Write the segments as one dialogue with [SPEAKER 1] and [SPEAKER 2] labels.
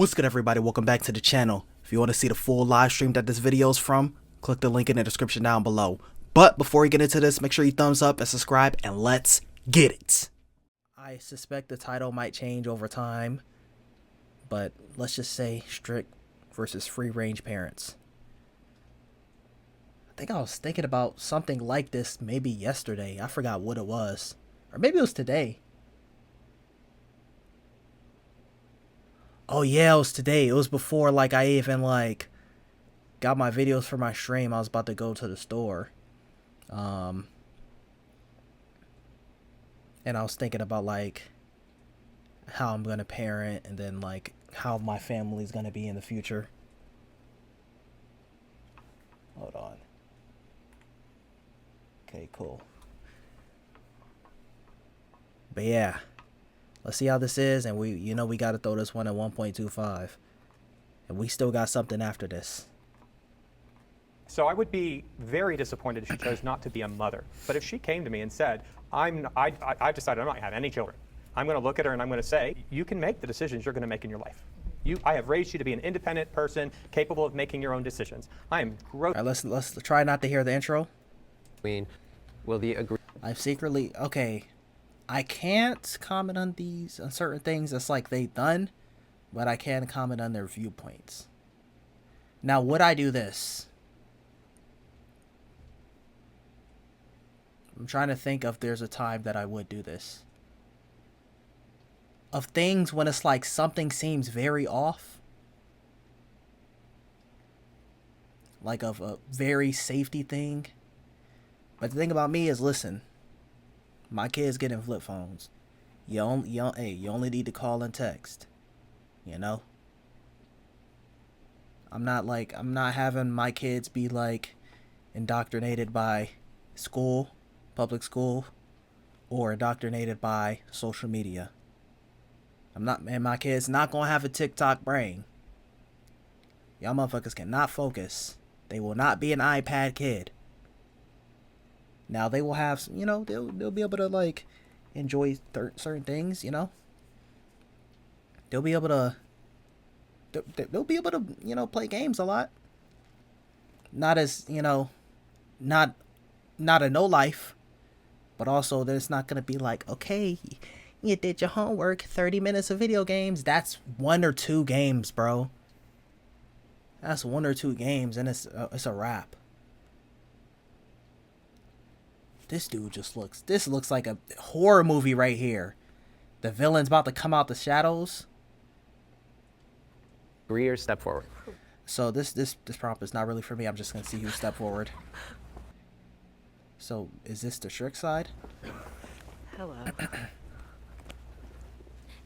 [SPEAKER 1] What's good, everybody? Welcome back to the channel. If you want to see the full live stream that this video is from, click the link in the description down below. But before we get into this, make sure you thumbs up and subscribe, and let's get it. I suspect the title might change over time, but let's just say strict versus free-range parents. I think I was thinking about something like this maybe yesterday. I forgot what it was. Or maybe it was today. Oh yeah, it was today. It was before I even got my videos for my stream. I was about to go to the store. And I was thinking about how I'm gonna parent, and then how my family's gonna be in the future. Hold on. Okay, cool. But yeah, let's see how this is, and we got to throw this one at 1.25, and we still got something after this.
[SPEAKER 2] So I would be very disappointed if she chose not to be a mother. But if she came to me and said, I've decided I'm not having any children, I'm going to look at her and I'm going to say, you can make the decisions you're going to make in your life. I have raised you to be an independent person, capable of making your own decisions. I am gross.
[SPEAKER 1] All right, let's try not to hear the intro.
[SPEAKER 3] Will the agree?
[SPEAKER 1] I've secretly, okay, I can't comment on certain things that's they done, but I can comment on their viewpoints. Now, would I do this? I'm trying to think if there's a time that I would do this. Of things when it's something seems very off. Of a very safety thing. But the thing about me is, listen, my kids getting flip phones. You only need to call and text. You know? I'm not having my kids be indoctrinated by school, public school, or indoctrinated by social media. My kids not gonna have a TikTok brain. Y'all motherfuckers cannot focus. They will not be an iPad kid. Now they will have, they'll be able to enjoy certain things, They'll be able to, play games a lot. Not as, not a no life, but also there's not gonna be okay, you did your homework, 30 minutes of video games. That's 1 or 2 games, bro. That's 1 or 2 games, and it's a wrap. This dude this looks like a horror movie right here. The villain's about to come out the shadows.
[SPEAKER 3] Agree or step forward?
[SPEAKER 1] So this prompt is not really for me. I'm just gonna see who step forward. So is this the strict side?
[SPEAKER 4] Hello.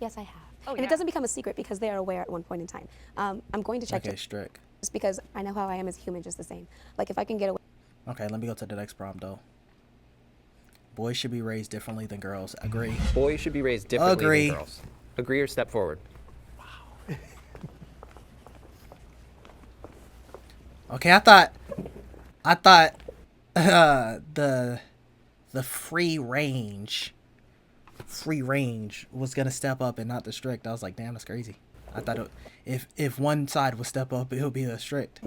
[SPEAKER 5] Yes, I have.
[SPEAKER 4] Oh,
[SPEAKER 5] and it doesn't become a secret because they are aware at one point in time. I'm going to check.
[SPEAKER 1] Okay, strict.
[SPEAKER 5] Just because I know how I am as a human, just the same. If I can get away.
[SPEAKER 1] Okay, let me go to the next prompt though. Boys should be raised differently than girls. Agree.
[SPEAKER 3] Boys should be raised differently
[SPEAKER 1] Agree.
[SPEAKER 3] than girls. Agree or step forward?
[SPEAKER 1] Wow. Okay, I thought the free range was gonna step up and not the strict. I was like, damn, that's crazy. I thought if one side would step up, it would be the strict.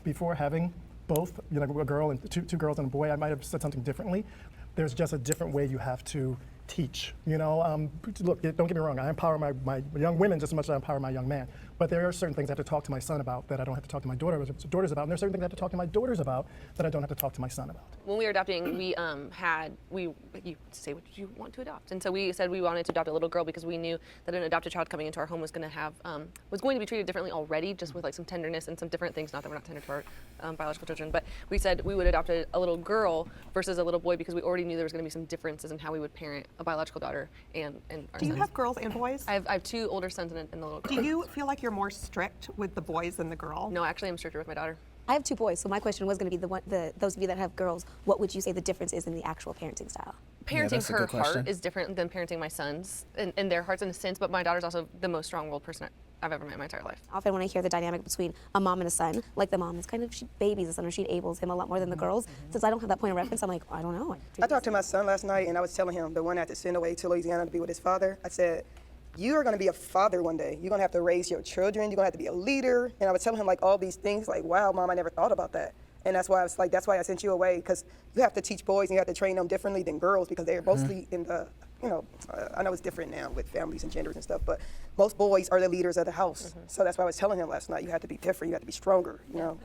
[SPEAKER 6] Before having both, a girl and two girls and a boy, I might have said something differently. There's just a different way you have to teach. Look, don't get me wrong, I empower my young women just as much as I empower my young man. But there are certain things I have to talk to my son about that I don't have to talk to my daughters about. And there's certain things I have to talk to my daughters about that I don't have to talk to my son about.
[SPEAKER 4] When we were adopting, you say what you want to adopt. And so we said we wanted to adopt a little girl because we knew that an adopted child coming into our home was going to be treated differently already, just with some tenderness and some different things. Not that we're not tender to our biological children, but we said we would adopt a little girl versus a little boy because we already knew there was going to be some differences in how we would parent a biological daughter and our
[SPEAKER 7] Do you
[SPEAKER 4] sons.
[SPEAKER 7] have girls and boys?
[SPEAKER 4] I have 2 older sons and the little girl.
[SPEAKER 7] Do you feel like you're more strict with the boys than the girl?
[SPEAKER 4] No, actually, I'm stricter with my daughter.
[SPEAKER 5] I have 2 boys, so my question was going to be those of you that have girls. What would you say the difference is in the actual parenting style?
[SPEAKER 4] Parenting her heart is different than parenting my sons and their hearts in a sense, but my daughter's also the most strong-willed person I've ever met in my entire life.
[SPEAKER 5] Often when I hear the dynamic between a mom and a son, the mom is she babies the son, or she enables him a lot more than the girls. Since I don't have that point of reference, I'm I don't know.
[SPEAKER 8] I talked to my son last night, and I was telling him, the one that had to send away to Louisiana to be with his father, I said, you're going to be a father one day. You're going to have to raise your children. You're going to have to be a leader. And I was telling him like all these things, like, wow, Mom, I never thought about that. And that's why I was like, that's why I sent you away, because you have to teach boys and you have to train them differently than girls, because they're mostly in the, you know, I know it's different now with families and genders and stuff, but most boys are the leaders of the house. So that's why I was telling him last night, you have to be different. You have to be stronger, you know.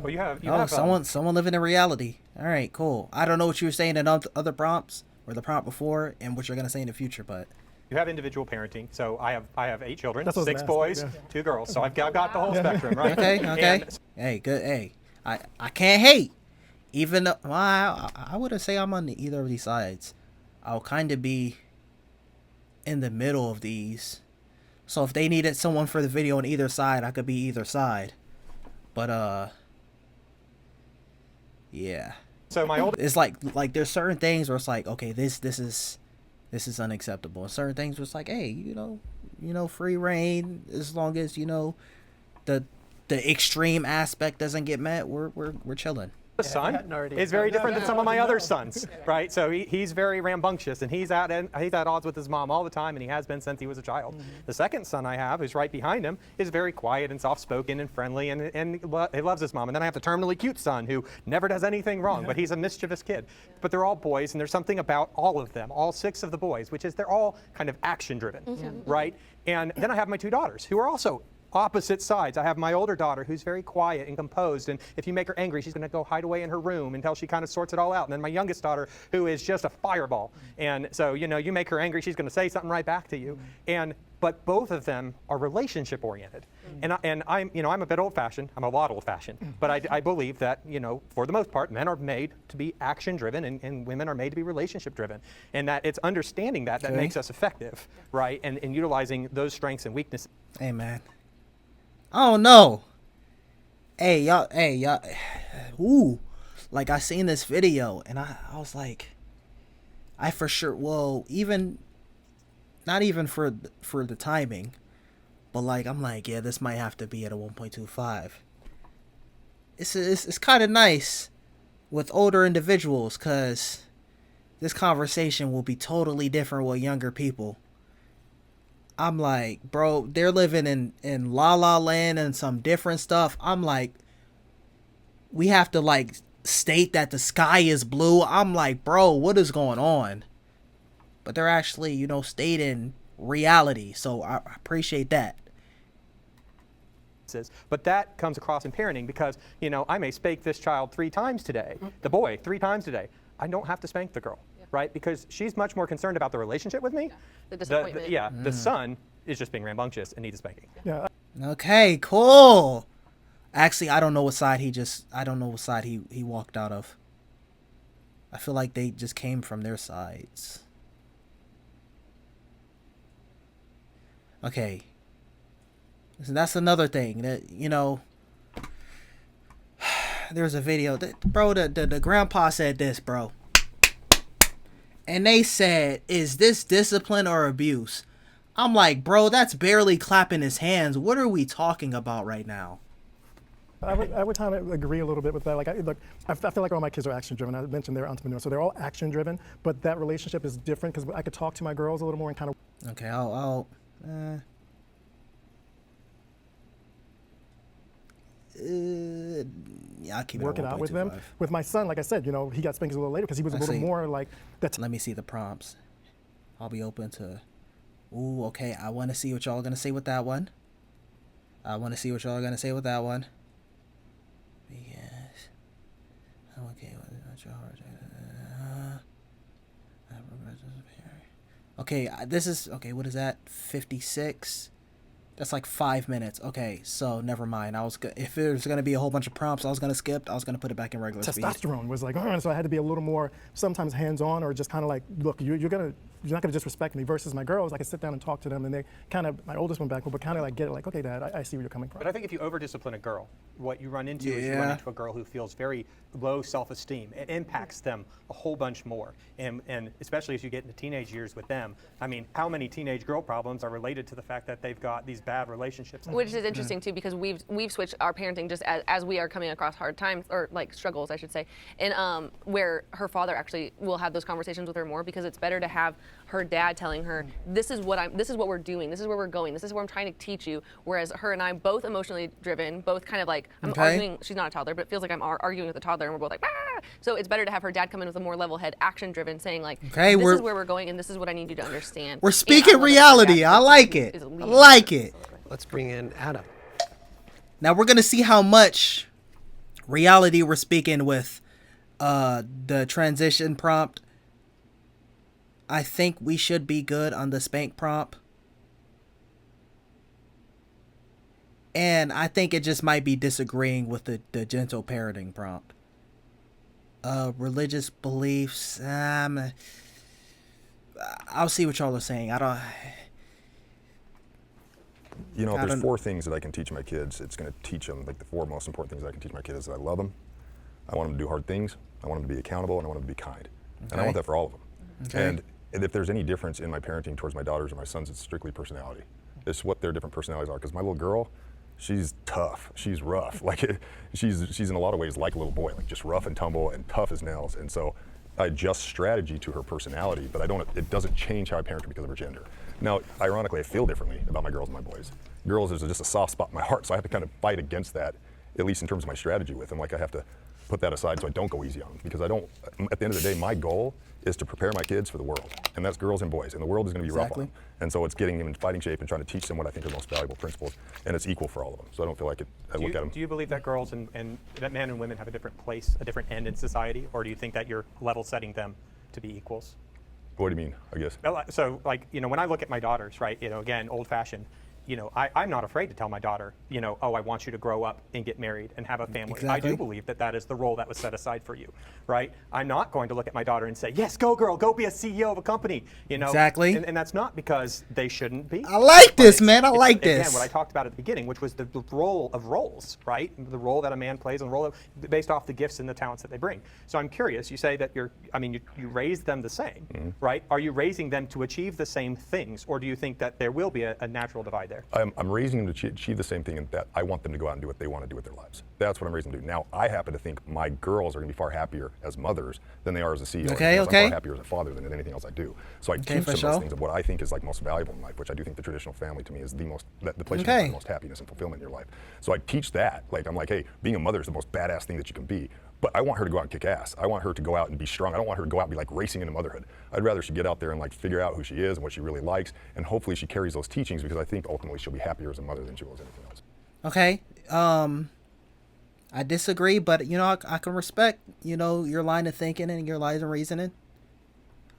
[SPEAKER 2] Well, you have
[SPEAKER 1] someone living in reality. All right, cool. I don't know what you were saying in other prompts or the prompt before and what you're gonna say in the future, but
[SPEAKER 2] you have individual parenting. So I have 8 children,
[SPEAKER 6] That's what I was
[SPEAKER 2] 6
[SPEAKER 6] gonna
[SPEAKER 2] boys,
[SPEAKER 6] ask, yeah.
[SPEAKER 2] 2 girls. So I've got the whole spectrum, right?
[SPEAKER 1] okay.
[SPEAKER 2] And
[SPEAKER 1] Hey, good. Hey, I can't hate. Even though I wouldn't say I'm on either of these sides. I'll kind of be in the middle of these. So if they needed someone for the video on either side, I could be either side. But yeah.
[SPEAKER 2] So my oldest.
[SPEAKER 1] It's like there's certain things where it's like, okay, this is unacceptable. And certain things where it's like, hey, you know, free reign, as long as, you know, the extreme aspect doesn't get met, we're chilling.
[SPEAKER 2] Son is very different than some of my other sons, right? So he's very rambunctious, and he's at odds with his mom all the time, and he has been since he was a child. The second son I have, who's right behind him, is very quiet and soft-spoken and friendly, and he loves his mom. And then I have the terminally cute son who never does anything wrong, but he's a mischievous kid. But they're all boys, and there's something about all of them, all 6 of the boys, which is they're all kind of action-driven, right? And then I have my 2 daughters, who are also opposite sides. I have my older daughter who's very quiet and composed, and if you make her angry, she's going to go hide away in her room until she kind of sorts it all out. And then my youngest daughter, who is just a fireball. And so, you know, you make her angry, she's going to say something right back to you. But both of them are relationship oriented. And I'm a bit old-fashioned. I'm a lot old-fashioned. But I believe that, you know, for the most part, men are made to be action-driven and women are made to be relationship-driven. And that it's understanding that makes us effective, right? And utilizing those strengths and weaknesses.
[SPEAKER 1] Hey, man. Oh no. Hey y'all, ooh, like I seen this video and I was like, I for sure, well, even not even for the timing, but like I'm like, yeah, this might have to be at a 1.25. It's kind of nice with older individuals, because this conversation will be totally different with younger people. I'm like, bro, they're living in La La Land and some different stuff. I'm like, we have to like state that the sky is blue. I'm like, bro, what is going on? But they're actually, you know, stating reality. So I appreciate that.
[SPEAKER 2] But that comes across in parenting because, you know, I may spank this child 3 times today, the boy 3 times today. I don't have to spank the girl. Right? Because she's much more concerned about the relationship with me.
[SPEAKER 4] The disappointment.
[SPEAKER 2] The son is just being rambunctious and needs a spanking.
[SPEAKER 6] Yeah.
[SPEAKER 1] Okay, cool. Actually, I don't know what side he walked out of. I feel like they just came from their sides. Okay. So that's another thing that, you know, there's a video that, bro, the grandpa said this, bro. And they said, is this discipline or abuse? I'm like, bro, that's barely clapping his hands. What are we talking about right now?
[SPEAKER 6] I would kind of agree a little bit with that. Like, I feel like all my kids are action-driven. I mentioned they're entrepreneurs, so they're all action-driven. But that relationship is different because I could talk to my girls a little more and kind of.
[SPEAKER 1] Okay, I'll keep
[SPEAKER 6] work it out with them. With my son, like I said, you know, he got spanked a little later because he was a little more like that.
[SPEAKER 1] Let me see the prompts. I'll be open to. Ooh, okay. I want to see what y'all are gonna say with that one. Yes. Okay. Okay. This is okay. What is that? 56. That's like 5 minutes. Okay, so never mind. If there's gonna be a whole bunch of prompts, I was gonna skip. I was gonna put it back in regular speed.
[SPEAKER 6] Testosterone was like, so I had to be a little more, sometimes hands-on, or just kind of like, look, you're not gonna disrespect me. Versus my girls, I could sit down and talk to them, and they kind of, my oldest went back, but kind of like get it, like, okay, Dad, I see where you're coming from.
[SPEAKER 2] But I think if you over-discipline a girl, what you run into is you run into a girl who feels very low self-esteem. It impacts them a whole bunch more, and especially as you get into teenage years with them. I mean, how many teenage girl problems are related to the fact that they've got these bad relationships.
[SPEAKER 4] Which is interesting too, because we've switched our parenting just as we are coming across hard times, or like struggles, I should say, and where her father actually will have those conversations with her more, because it's better to have her dad telling her, this is what we're doing, this is where we're going, this is what I'm trying to teach you, whereas her and I, both emotionally driven, both kind of like, I'm arguing, she's not a toddler, but it feels like I'm arguing with a toddler, and we're both like, ah! So it's better to have her dad come in with a more level head, action driven, saying like, this is where we're going, and this is what I need you to understand.
[SPEAKER 1] We're speaking reality. I like it. I like it.
[SPEAKER 3] Let's bring in Adam.
[SPEAKER 1] Now we're gonna see how much reality we're speaking with the transition prompt. I think we should be good on the spank prompt. And I think it just might be disagreeing with the gentle parenting prompt. Religious beliefs. I'll see what y'all are saying.
[SPEAKER 9] You know, if there's 4 things that I can teach my kids, it's going to teach them, like the 4 most important things I can teach my kids is that I love them, I want them to do hard things, I want them to be accountable, and I want them to be kind. And I want that for all of them. And if there's any difference in my parenting towards my daughters or my sons, it's strictly personality. It's what their different personalities are. Because my little girl, she's tough, she's rough. Like she's in a lot of ways like a little boy, like just rough and tumble and tough as nails. And so I adjust strategy to her personality, but it doesn't change how I parent her because of her gender. Now, ironically, I feel differently about my girls and my boys. Girls is just a soft spot in my heart, so I have to kind of fight against that, at least in terms of my strategy with them. Like I have to put that aside so I don't go easy on them, because at the end of the day, my goal is to prepare my kids for the world, and that's girls and boys, and the world is going to be rough on them. And so it's getting them in fighting shape and trying to teach them what I think are the most valuable principles, and it's equal for all of them. So I don't feel like I look at them.
[SPEAKER 2] Do you believe that girls and that men and women have a different place, a different end in society, or do you think that you're level setting them to be equals?
[SPEAKER 9] What do you mean, I guess?
[SPEAKER 2] So, like, you know, when I look at my daughters, right, you know, again, old-fashioned, you know, I'm not afraid to tell my daughter, you know, oh, I want you to grow up and get married and have a family.
[SPEAKER 1] Exactly.
[SPEAKER 2] I do believe that that is the role that was set aside for you, right? I'm not going to look at my daughter and say, yes, go girl, go be a CEO of a company, you know?
[SPEAKER 1] Exactly.
[SPEAKER 2] And that's not because they shouldn't be.
[SPEAKER 1] I like this, man. I like this.
[SPEAKER 2] Again, what I talked about at the beginning, which was the role of roles, right? The role that a man plays and the role based off the gifts and the talents that they bring. So I'm curious, you say that you raise them the same, right? Are you raising them to achieve the same things, or do you think that there will be a natural divide there?
[SPEAKER 9] I'm raising them to achieve the same thing, in that I want them to go out and do what they want to do with their lives. That's what I'm raising them to do. Now, I happen to think my girls are going to be far happier as mothers than they are as a CEO. I'm far happier as a father than anything else I do. So I teach them those things of what I think is like most valuable in life, which I do think the traditional family to me is the place you find the most happiness and fulfillment in your life. So I teach that. Like, I'm like, hey, being a mother is the most badass thing that you can be. But I want her to go out and kick ass. I want her to go out and be strong. I don't want her to go out and be like racing into motherhood. I'd rather she get out there and like figure out who she is and what she really likes, and hopefully she carries those teachings, because I think ultimately she'll be happier as a mother than she will as anything else.
[SPEAKER 1] Okay. I disagree, but you know, I can respect, you know, your line of thinking and your lines of reasoning.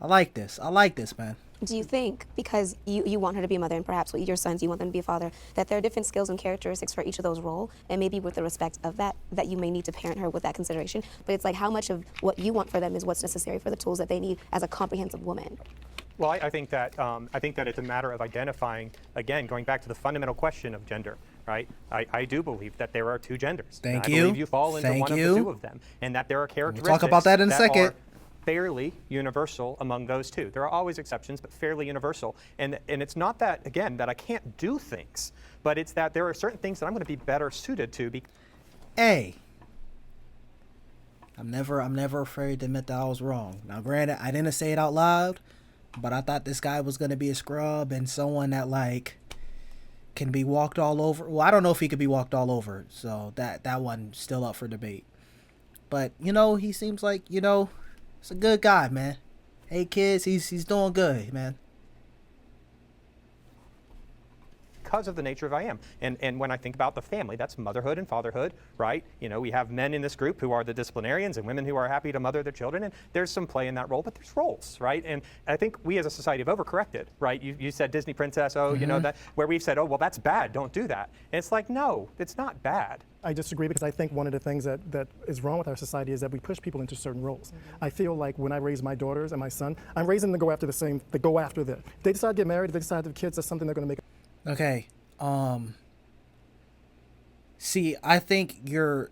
[SPEAKER 1] I like this, man.
[SPEAKER 5] Do you think, because you want her to be a mother, and perhaps with your sons you want them to be a father, that there are different skills and characteristics for each of those roles, and maybe with the respect of that you may need to parent her with that consideration, but it's like how much of what you want for them is what's necessary for the tools that they need as a comprehensive woman?
[SPEAKER 2] Well, I think that it's a matter of identifying, again, going back to the fundamental question of gender, right? I do believe that there are 2 genders.
[SPEAKER 1] Thank
[SPEAKER 2] I
[SPEAKER 1] you.
[SPEAKER 2] believe you fall into one of the 2 of them, and that there are characteristics
[SPEAKER 1] We'll talk about that in a second.
[SPEAKER 2] Are fairly universal among those 2. There are always exceptions, but fairly universal. And it's not that, again, that I can't do things, but it's that there are certain things that I'm going to be better suited to.
[SPEAKER 1] Hey, I'm never afraid to admit that I was wrong. Now, granted, I didn't say it out loud, but I thought this guy was going to be a scrub and someone that like can be walked all over. Well, I don't know if he could be walked all over, so that one's still up for debate. But you know, he seems like, you know, he's a good guy, man. Hey kids, he's doing good, man.
[SPEAKER 2] Because of the nature of I am. And when I think about the family, that's motherhood and fatherhood, right? You know, we have men in this group who are the disciplinarians and women who are happy to mother their children, and there's some play in that role, but there's roles, right? And I think we as a society have overcorrected, right? You said Disney princess, you know, that where we've said, oh, well, that's bad, don't do that. And it's like, no, it's not bad.
[SPEAKER 6] I disagree, because I think one of the things that is wrong with our society is that we push people into certain roles. I feel like when I raise my daughters and my son, I'm raising them to go after them. If they decide to get married, if they decide to have kids, that's something they're going to make.
[SPEAKER 1] Okay. See, I think you're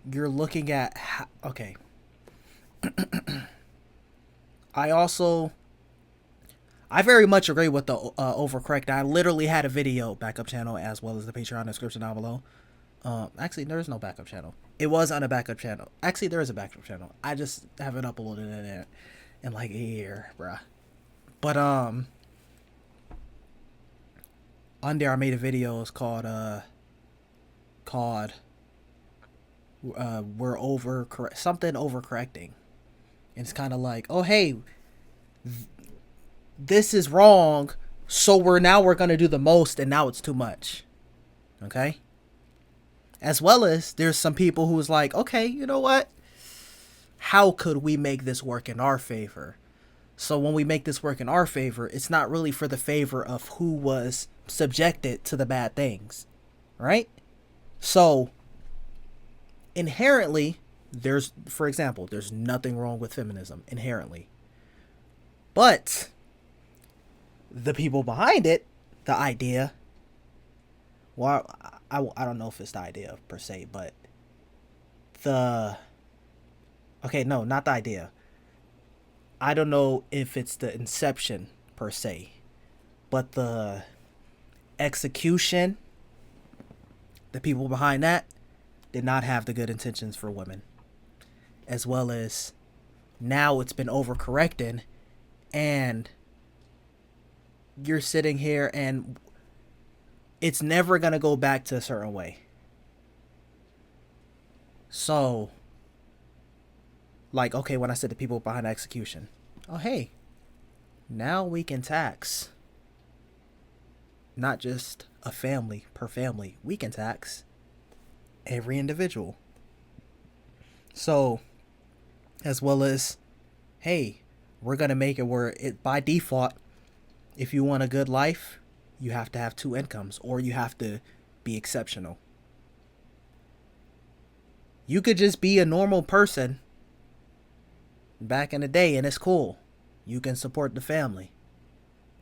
[SPEAKER 1] looking at okay. I I very much agree with the overcorrect. I literally had a video backup channel as well as the Patreon description down below. Actually, there is no backup channel. It was on a backup channel. Actually, there is a backup channel. I just haven't uploaded it in like a year, bruh. But on there I made a video. It's called we're overcorrecting. And it's kind of like, oh hey, this is wrong, so we're gonna do the most, and now it's too much. Okay. As well as there's some people who's like, okay, you know what? How could we make this work in our favor? So when we make this work in our favor, it's not really for the favor of who was subjected to the bad things, right? So inherently, for example, there's nothing wrong with feminism inherently. But the people behind it, the idea, well, I don't know if it's the idea per se, but not the idea. I don't know if it's the inception per se, but the execution, the people behind that did not have the good intentions for women. As well as now it's been overcorrecting, and you're sitting here and it's never going to go back to a certain way. So, like, okay, when I said the people behind the execution, oh, hey, now we can tax not just a family per family. We can tax every individual. So, as well as, hey, we're going to make it where it by default, if you want a good life, you have to have 2 incomes, or you have to be exceptional. You could just be a normal person back in the day and it's cool. You can support the family.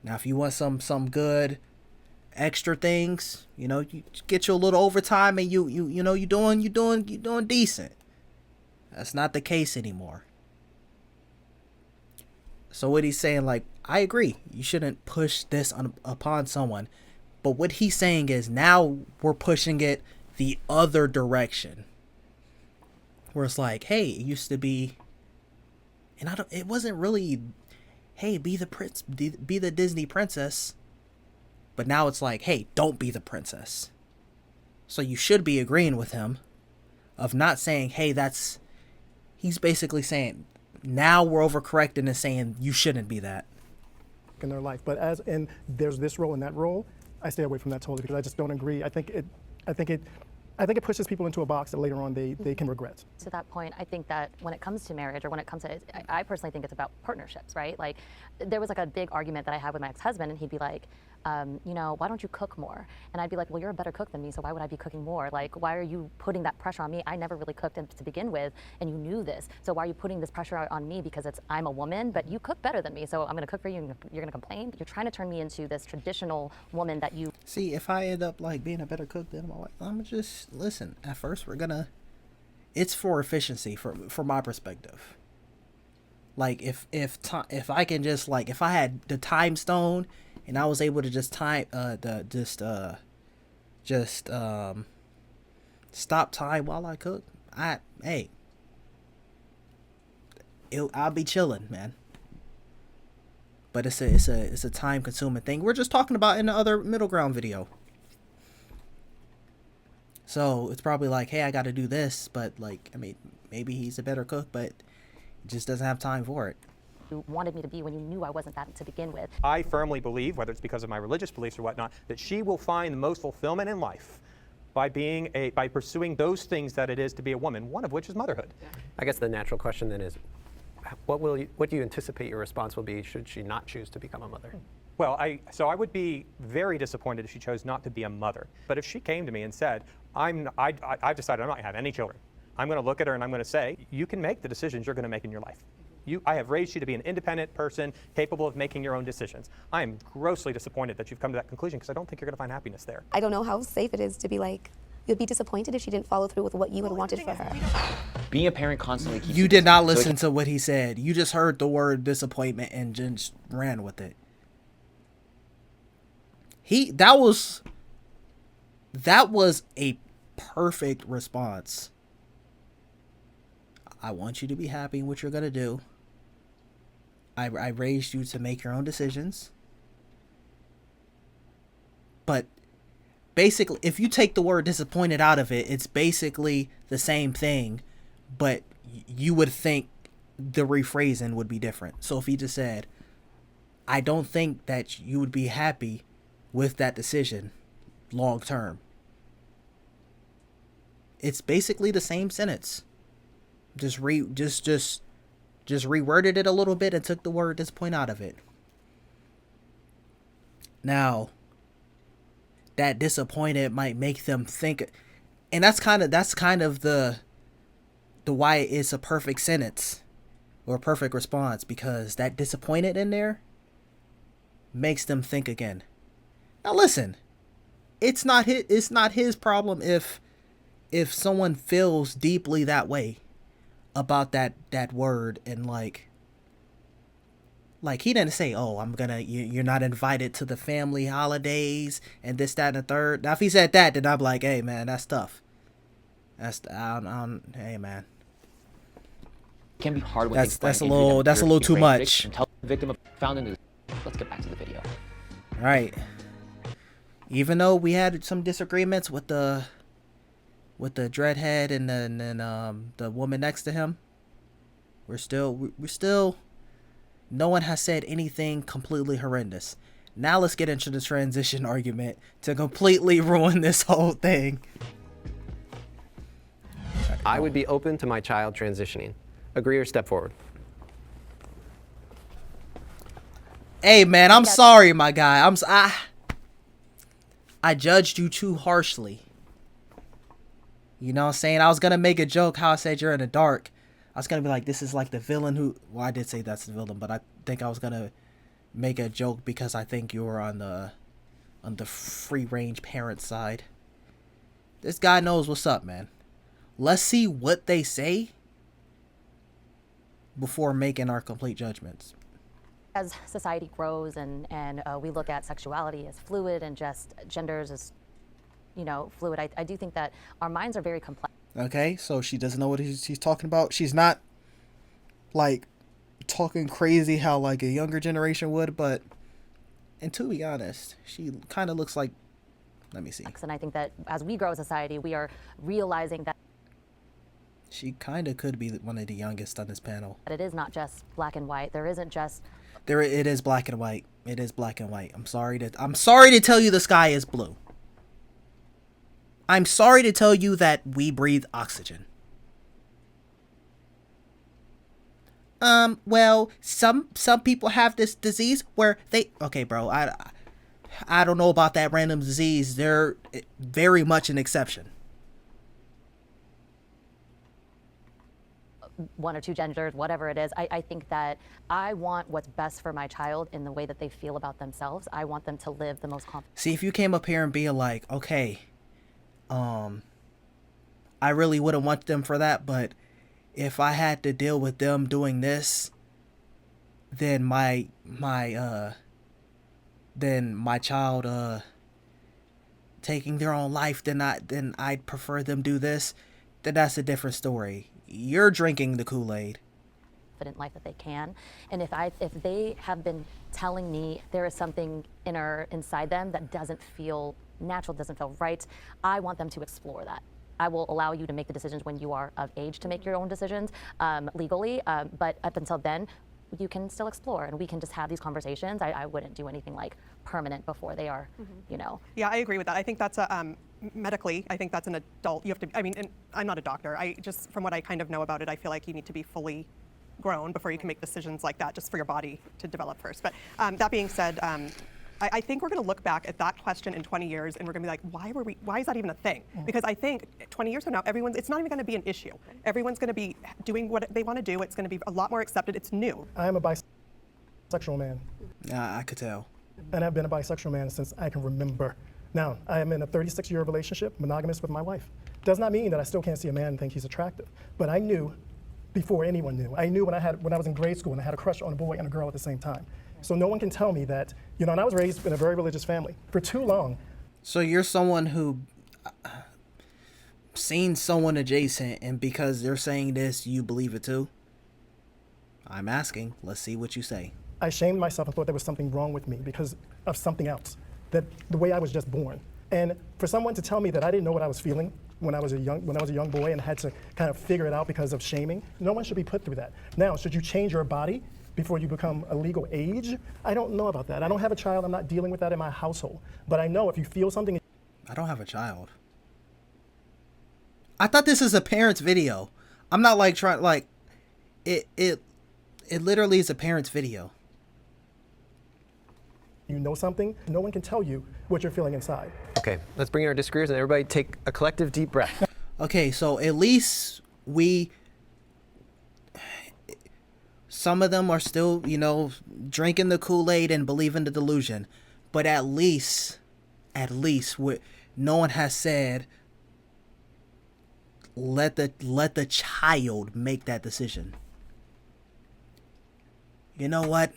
[SPEAKER 1] Now if you want some good extra things, you get you a little overtime and you doing decent. That's not the case anymore. So what he's saying, like, I agree, you shouldn't push this upon someone, but what he's saying is now we're pushing it the other direction, where it's like, hey, it used to be, and it wasn't really, hey, be the Disney princess, but now it's like, hey, don't be the princess. So you should be agreeing with him of not saying, hey, he's basically saying, now we're overcorrecting and saying you shouldn't be that
[SPEAKER 6] in their life. But there's this role and that role, I stay away from that totally because I just don't agree. I think it pushes people into a box that later on they can regret.
[SPEAKER 10] To that point, I think that when it comes to marriage, or when it comes to, I personally think it's about partnerships, right? Like, there was like a big argument that I had with my ex-husband, and he'd be like, why don't you cook more? And I'd be like, well, you're a better cook than me, so why would I be cooking more? Like, why are you putting that pressure on me? I never really cooked to begin with, and you knew this. So why are you putting this pressure on me because I'm a woman, but you cook better than me, so I'm gonna cook for you and you're gonna complain? You're trying to turn me into this traditional woman that you...
[SPEAKER 1] See, if I end up like being a better cook than my wife, I'm just, listen, at first it's for efficiency from my perspective. Like if I can just, like, if I had the time stone and I was able to just stop time while I cook, I'll be chilling, man. But it's a time consuming thing. We're just talking about in the other middle ground video. So it's probably like, hey, I got to do this, but like, I mean, maybe he's a better cook, but just doesn't have time for it.
[SPEAKER 10] You wanted me to be when you knew I wasn't that to begin with.
[SPEAKER 2] I firmly believe, whether it's because of my religious beliefs or whatnot, that she will find the most fulfillment in life by pursuing those things that it is to be a woman, one of which is motherhood.
[SPEAKER 3] I guess the natural question then is, what do you anticipate your response will be should she not choose to become a mother?
[SPEAKER 2] Well, I would be very disappointed if she chose not to be a mother. But if she came to me and said, I've decided I'm not going to have any children, I'm going to look at her and I'm going to say, you can make the decisions you're going to make in your life. I have raised you to be an independent person capable of making your own decisions. I am grossly disappointed that you've come to that conclusion because I don't think you're going to find happiness there.
[SPEAKER 5] I don't know how safe it is to be like, you'd be disappointed if she didn't follow through with what you had wanted for her.
[SPEAKER 11] Being a parent constantly keeps
[SPEAKER 1] you did not listen to what he said. You just heard the word disappointment and just ran with it. That was a perfect response. I want you to be happy in what you're gonna do. I raised you to make your own decisions. But basically, if you take the word disappointed out of it, it's basically the same thing, but you would think the rephrasing would be different. So if he just said, I don't think that you would be happy with that decision long term. It's basically the same sentence. Just reworded it a little bit and took the word disappoint out of it. Now, that disappointed might make them think, and that's kind of the why it's a perfect sentence or a perfect response, because that disappointed in there makes them think again. Now listen, it's not his problem if someone feels deeply that way about that word, and like he didn't say, oh, you're not invited to the family holidays and this, that, and the third. Now if he said that, then I'm like, hey man, that's tough. Hey man.
[SPEAKER 11] Can be hard when
[SPEAKER 1] that's a little too much.
[SPEAKER 11] Tell the victim found in the. Let's get back to the video.
[SPEAKER 1] All right. Even though we had some disagreements with the dreadhead and the woman next to him, we're still no one has said anything completely horrendous. Now let's get into the transition argument to completely ruin this whole thing.
[SPEAKER 3] I would be open to my child transitioning. Agree or step forward?
[SPEAKER 1] Hey man, I'm sorry, my guy. I judged you too harshly. You know what I'm saying? I was gonna make a joke how I said you're in the dark. I was gonna be like, this is like the villain who, well, I did say that's the villain, but I think I was gonna make a joke because I think you were on the free range parent side. This guy knows what's up, man. Let's see what they say before making our complete judgments.
[SPEAKER 10] As society grows and we look at sexuality as fluid and just genders as, fluid, I do think that our minds are very complex.
[SPEAKER 1] Okay, so she doesn't know what he's talking about. She's not like talking crazy how like a younger generation would, but, and to be honest, she kind of looks like, let me see.
[SPEAKER 10] And I think that as we grow as a society, we are realizing that
[SPEAKER 1] she kind of could be one of the youngest on this panel.
[SPEAKER 10] But it is not just black and white. There isn't just.
[SPEAKER 1] It is black and white. It is black and white. I'm sorry to tell you the sky is blue. I'm sorry to tell you that we breathe oxygen. Well, some people have this disease where they, okay, bro, I don't know about that random disease. They're very much an exception.
[SPEAKER 10] One or two genders, whatever it is. I think that I want what's best for my child in the way that they feel about themselves. I want them to live the most confident.
[SPEAKER 1] See, if you came up here and be like, okay, I really wouldn't want them for that, but if I had to deal with them doing this, then my child taking their own life, then I'd prefer them do this, then that's a different story. You're drinking the Kool-Aid.
[SPEAKER 10] Life that they can, and if they have been telling me there is something inside them that doesn't feel natural, doesn't feel right, I want them to explore that. I will allow you to make the decisions when you are of age to make your own decisions legally, but up until then, you can still explore, and we can just have these conversations. I wouldn't do anything like permanent before they are,
[SPEAKER 7] Yeah, I agree with that. I think that's medically, I think that's an adult. You have to, and I'm not a doctor. Just from what I kind of know about it, I feel like you need to be fully grown before you can make decisions like that, just for your body to develop first. But that being said, I think we're going to look back at that question in 20 years and we're going to be like, why is that even a thing? Because I think 20 years from now, it's not even going to be an issue. Everyone's going to be doing what they want to do. It's going to be a lot more accepted. It's new.
[SPEAKER 6] I am a bisexual man.
[SPEAKER 1] Yeah, I could tell.
[SPEAKER 6] And I've been a bisexual man since I can remember. Now, I am in a 36-year relationship, monogamous with my wife. Does not mean that I still can't see a man and think he's attractive. But I knew before anyone knew. I knew when I was in grade school and I had a crush on a boy and a girl at the same time. So no one can tell me that, and I was raised in a very religious family. For too long.
[SPEAKER 1] So you're someone who seen someone adjacent, and because they're saying this, you believe it too? I'm asking. Let's see what you say.
[SPEAKER 6] I shamed myself and thought there was something wrong with me because of something else, that the way I was just born. And for someone to tell me that I didn't know what I was feeling when I was a young boy and had to kind of figure it out because of shaming, no one should be put through that. Now, should you change your body before you become a legal age? I don't know about that. I don't have a child. I'm not dealing with that in my household. But I know if you feel something.
[SPEAKER 1] I don't have a child. I thought this is a parent's video. I'm not like trying, like, it literally is a parent's video.
[SPEAKER 6] You know something, no one can tell you what you're feeling inside.
[SPEAKER 3] Okay, let's bring in our disagreeers and everybody take a collective deep breath.
[SPEAKER 1] Okay, so at least some of them are still, drinking the Kool-Aid and believing the delusion. But at least, no one has said, let the child make that decision. You know what?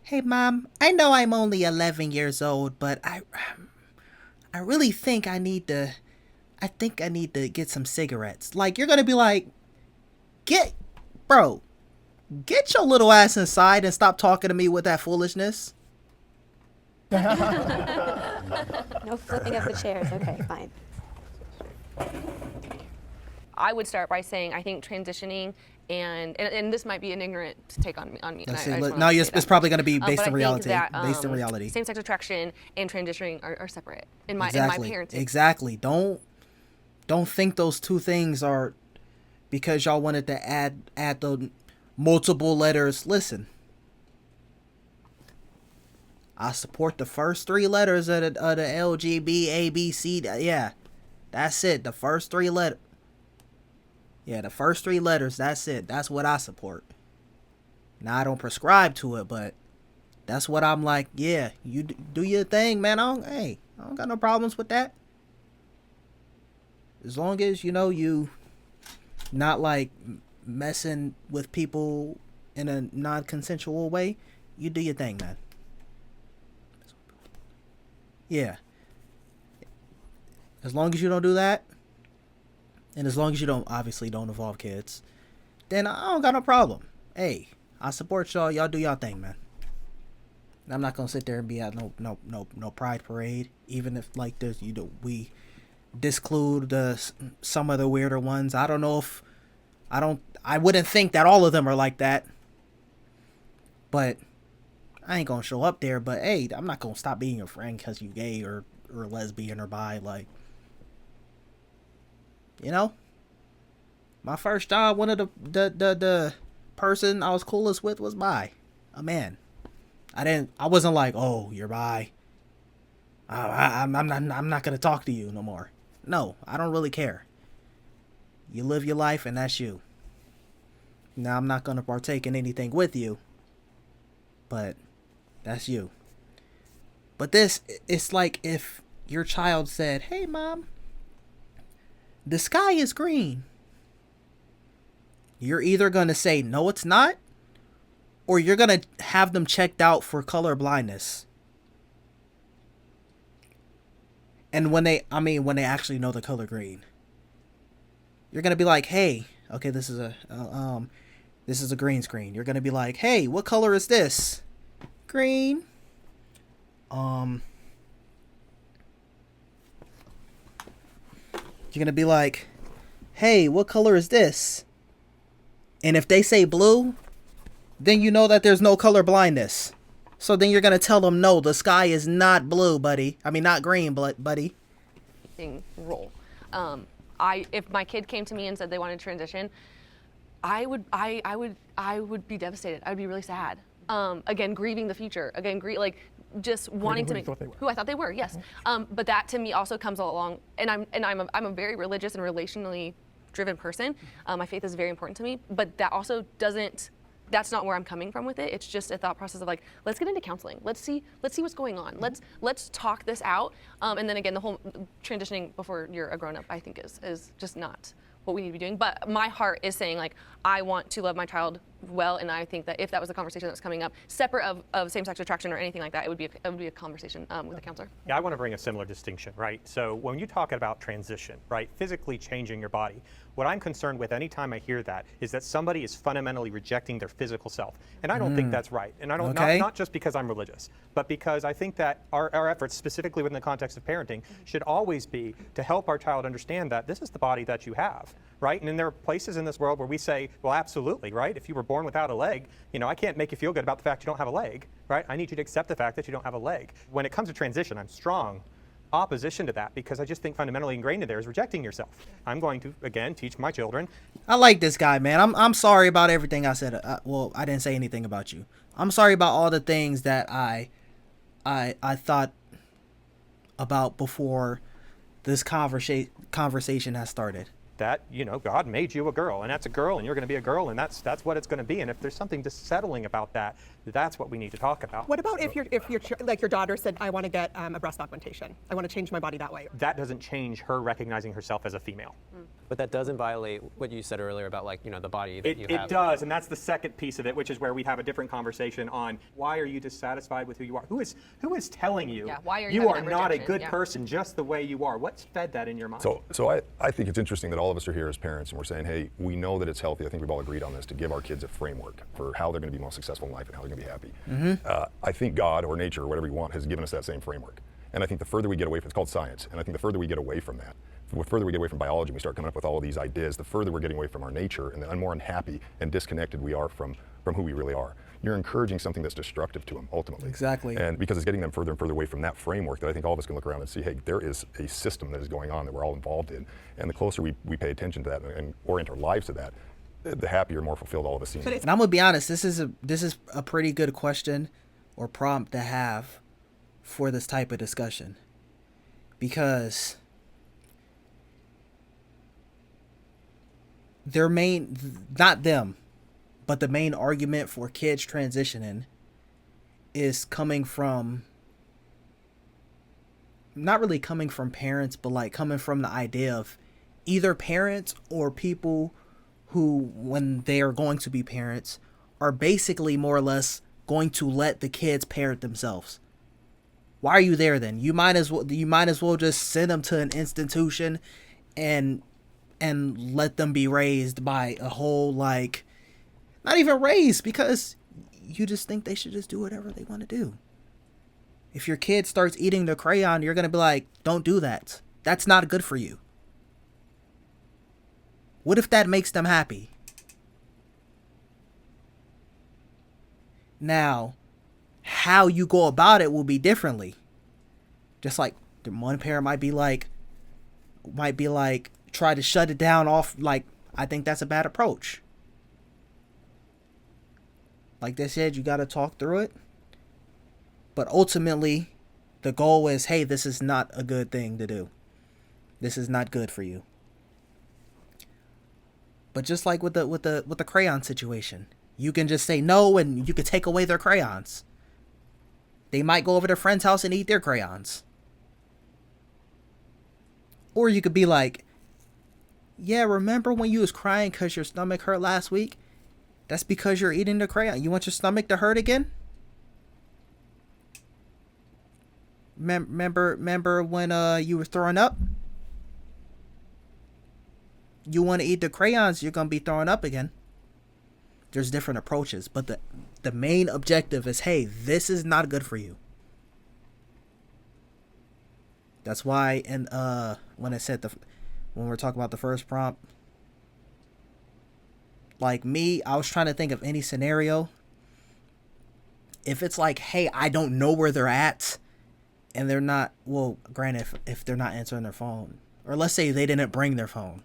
[SPEAKER 1] Hey, Mom, I know I'm only 11 years old, but I really think I need to get some cigarettes. Like, you're going to be like, get your little ass inside and stop talking to me with that foolishness.
[SPEAKER 5] No flipping of the chairs. Okay, fine.
[SPEAKER 4] I would start by saying I think transitioning and this might be an ignorant take on me.
[SPEAKER 1] No, it's probably going to be based on reality. Based on reality.
[SPEAKER 4] Same-sex attraction and transitioning are separate in my parenting.
[SPEAKER 1] Exactly. Don't think those two things are because y'all wanted to add the multiple letters. Listen, I support the first three letters of the LGBABC. Yeah, that's it. The first three letters. Yeah, the first three letters, that's it. That's what I support. Now, I don't prescribe to it, but that's what I'm like, yeah, you do your thing, man. I don't got no problems with that. As long as, you not, like, messing with people in a non-consensual way, you do your thing, man. Yeah. As long as you don't do that, and as long as you don't involve kids, then I don't got no problem. Hey, I support y'all. Y'all do y'all thing, man. I'm not gonna sit there and be at no pride parade, even if like there's we disclude some of the weirder ones. I don't know if I wouldn't think that all of them are like that, but I ain't gonna show up there. But hey, I'm not gonna stop being your friend because you gay or lesbian or bi, like. My first job, one of the person I was coolest with was bi, a man. I wasn't like, oh, you're bi. I'm not gonna talk to you no more. No, I don't really care. You live your life and that's you. Now I'm not gonna partake in anything with you, but that's you. But it's like if your child said, hey, Mom, the sky is green. You're either going to say, no, it's not, or you're going to have them checked out for color blindness. And when they actually know the color green, you're going to be like, hey, okay, this is a green screen. You're going to be like, hey, what color is this? Green. You're going to be like, hey, what color is this? And if they say blue, then you know that there's no color blindness. So then you're going to tell them, no, the sky is not blue, buddy. I mean, not green, buddy.
[SPEAKER 4] Role. If my kid came to me and said they wanted to transition, I would be devastated. I would be really sad. Again, grieving the future. Again, just wanting to make who I thought they were. Yes. But that to me also comes along, and I'm a very religious and relationally driven person. My faith is very important to me, but that also that's not where I'm coming from with it. It's just a thought process of like, let's get into counseling. Let's see what's going on. Let's talk this out. And then again, the whole transitioning before you're a grown up, I think is just not what we need to be doing. But my heart is saying, like, I want to love my child well, and I think that if that was a conversation that was coming up, separate of same-sex attraction or anything like that, it would be a conversation with a counselor.
[SPEAKER 2] Yeah, I want to bring a similar distinction, right? So when you talk about transition, right, physically changing your body, what I'm concerned with anytime I hear that is that somebody is fundamentally rejecting their physical self. And I don't think that's right. And I don't, not just because I'm religious, but because I think that our efforts, specifically within the context of parenting, should always be to help our child understand that this is the body that you have, right? And then there are places in this world where we say, well, absolutely, right? If you were born without a leg, you know, I can't make you feel good about the fact you don't have a leg, right? I need you to accept the fact that you don't have a leg. When it comes to transition, I'm strong opposition to that because I just think fundamentally ingrained in there is rejecting yourself. I'm going to, again, teach my children.
[SPEAKER 1] I like this guy, man. I'm sorry about everything I said. Well, I didn't say anything about you. I'm sorry about all the things that I thought about before this conversation has started.
[SPEAKER 2] That, you know, God made you a girl, and that's a girl, and you're going to be a girl, and that's what it's going to be. And if there's something dissettling about that, that's what we need to talk about.
[SPEAKER 7] What about if your like your daughter said, I want to get a breast augmentation. I want to change my body that way.
[SPEAKER 2] That doesn't change her recognizing herself as a female.
[SPEAKER 3] But that doesn't violate what you said earlier about, like, you know, the body that you have.
[SPEAKER 2] It does, and that's the second piece of it, which is where we have a different conversation on why are you dissatisfied with who you are? Who is telling you,
[SPEAKER 4] why are
[SPEAKER 2] you are
[SPEAKER 4] having that
[SPEAKER 2] not a
[SPEAKER 4] rejection?
[SPEAKER 2] good person just the way you are? What's fed that in your mind?
[SPEAKER 9] So I think it's interesting that all of us are here as parents and we're saying, hey, we know that it's healthy. I think we've all agreed on this, to give our kids a framework for how they're going to be most successful in life and how they're going to be happy. I think God or nature or whatever you want has given us that same framework. And I think the further we get away from, it's called science, and I think the further we get away from that, the further we get away from biology and we start coming up with all of these ideas, the further we're getting away from our nature and the more unhappy and disconnected we are from who we really are. You're encouraging something that's destructive to them, ultimately.
[SPEAKER 1] Exactly.
[SPEAKER 9] And because it's getting them further and further away from that framework that I think all of us can look around and see, hey, there is a system that is going on that we're all involved in. And the closer we pay attention to that and orient our lives to that, the happier, more fulfilled all of us seem.
[SPEAKER 1] And I'm gonna be honest, this is a pretty good question or prompt to have for this type of discussion. Because their main, not them, but the main argument for kids transitioning is coming from, not really coming from parents, but like coming from the idea of either parents or people who, when they are going to be parents, are basically more or less going to let the kids parent themselves. Why are you there then? You might as well just send them to an institution and let them be raised by a whole, like, not even raised, because you just think they should just do whatever they want to do. If your kid starts eating the crayon, you're going to be like, don't do that. That's not good for you. What if that makes them happy? Now, how you go about it will be differently. Just like the one parent might be like, try to shut it down off. Like, I think that's a bad approach. Like they said, you got to talk through it. But ultimately, the goal is, hey, this is not a good thing to do. This is not good for you. But just like with the crayon situation, you can just say no and you could take away their crayons. They might go over to their friend's house and eat their crayons. Or you could be like, yeah, remember when you was crying because your stomach hurt last week? That's because you're eating the crayon. You want your stomach to hurt again? Remember when you were throwing up? You want to eat the crayons, you're going to be throwing up again. There's different approaches, but the main objective is, hey, this is not good for you. That's why, and when I said when we're talking about the first prompt, like me, I was trying to think of any scenario. If it's like, hey, I don't know where they're at, and they're not, well, granted, if they're not answering their phone, or let's say they didn't bring their phone,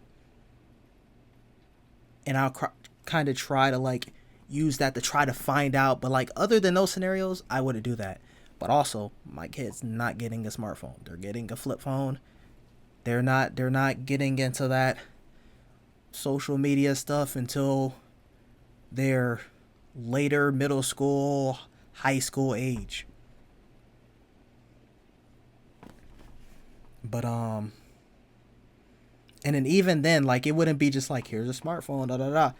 [SPEAKER 1] and I'll kind of try to like use that to try to find out. But like other than those scenarios, I wouldn't do that. But also, my kid's not getting a smartphone. They're getting a flip phone. They're not getting into that social media stuff until they're later middle school, high school age. But and And then even then, like, it wouldn't be just like, here's a smartphone, da da da.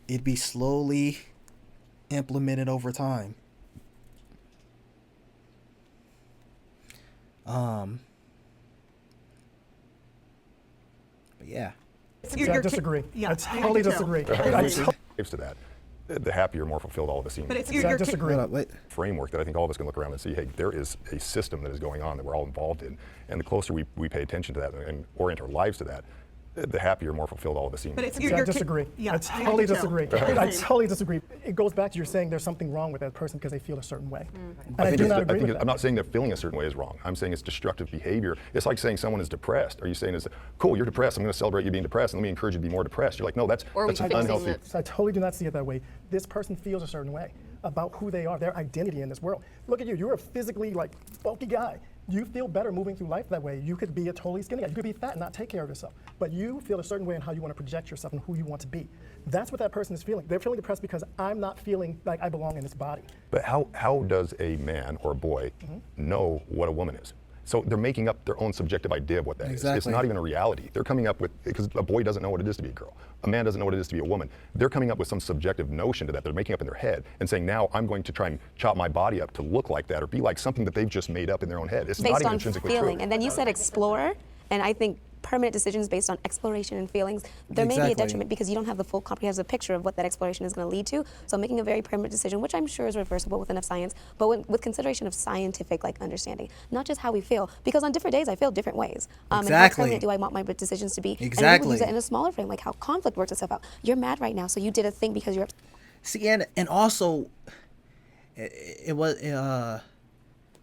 [SPEAKER 1] It'd be slowly implemented over time. But yeah.
[SPEAKER 6] I disagree.
[SPEAKER 7] Yeah,
[SPEAKER 6] I totally disagree.
[SPEAKER 9] To that, the happier, more fulfilled all of us seem.
[SPEAKER 7] But it's
[SPEAKER 6] I disagree.
[SPEAKER 9] Framework that I think all of us can look around and see, hey, there is a system that is going on that we're all involved in, and the closer we pay attention to that and orient our lives to that, the happier, more fulfilled all of us seem.
[SPEAKER 7] But it's
[SPEAKER 6] I disagree.
[SPEAKER 7] Yeah,
[SPEAKER 6] I totally disagree. I
[SPEAKER 7] Same.
[SPEAKER 6] totally disagree. It goes back to you're saying there's something wrong with that person because they feel a certain way. And I do not agree with that.
[SPEAKER 9] I'm not saying that feeling a certain way is wrong. I'm saying it's destructive behavior. It's like saying someone is depressed. Are you saying, cool, you're depressed, I'm going to celebrate you being depressed, and let me encourage you to be more depressed. You're like, no, that's
[SPEAKER 4] Or
[SPEAKER 9] an
[SPEAKER 4] fixing
[SPEAKER 9] unhealthy.
[SPEAKER 4] it.
[SPEAKER 6] I totally do not see it that way. This person feels a certain way about who they are, their identity in this world. Look at you. You're a physically like bulky guy. You feel better moving through life that way. You could be a totally skinny guy. You could be fat and not take care of yourself. But you feel a certain way in how you want to project yourself and who you want to be. That's what that person is feeling. They're feeling depressed because I'm not feeling like I belong in this body.
[SPEAKER 9] But how does a man or a boy know what a woman is? So they're making up their own subjective idea of what that is. It's not even a reality. They're coming up with, because a boy doesn't know what it is to be a girl. A man doesn't know what it is to be a woman. They're coming up with some subjective notion to that they're making up in their head and saying, now I'm going to try and chop my body up to look like that or be like something that they've just made up in their own head. It's not
[SPEAKER 5] Based
[SPEAKER 9] even
[SPEAKER 5] on
[SPEAKER 9] intrinsically
[SPEAKER 5] feeling.
[SPEAKER 9] true.
[SPEAKER 5] And then you said explorer, and I think permanent decisions based on exploration and feelings, there may be a
[SPEAKER 1] Exactly.
[SPEAKER 5] detriment because you don't have the full comprehensive picture of what that exploration is going to lead to. So making a very permanent decision, which I'm sure is reversible with enough science, but with consideration of scientific like understanding, not just how we feel, because on different days I feel different ways. And how
[SPEAKER 1] Exactly.
[SPEAKER 5] permanent do I want my decisions to be? And we
[SPEAKER 1] Exactly.
[SPEAKER 5] would use it in a smaller frame, like how conflict works itself out. You're mad right now, so you did a thing because you're.
[SPEAKER 1] See, and also, it was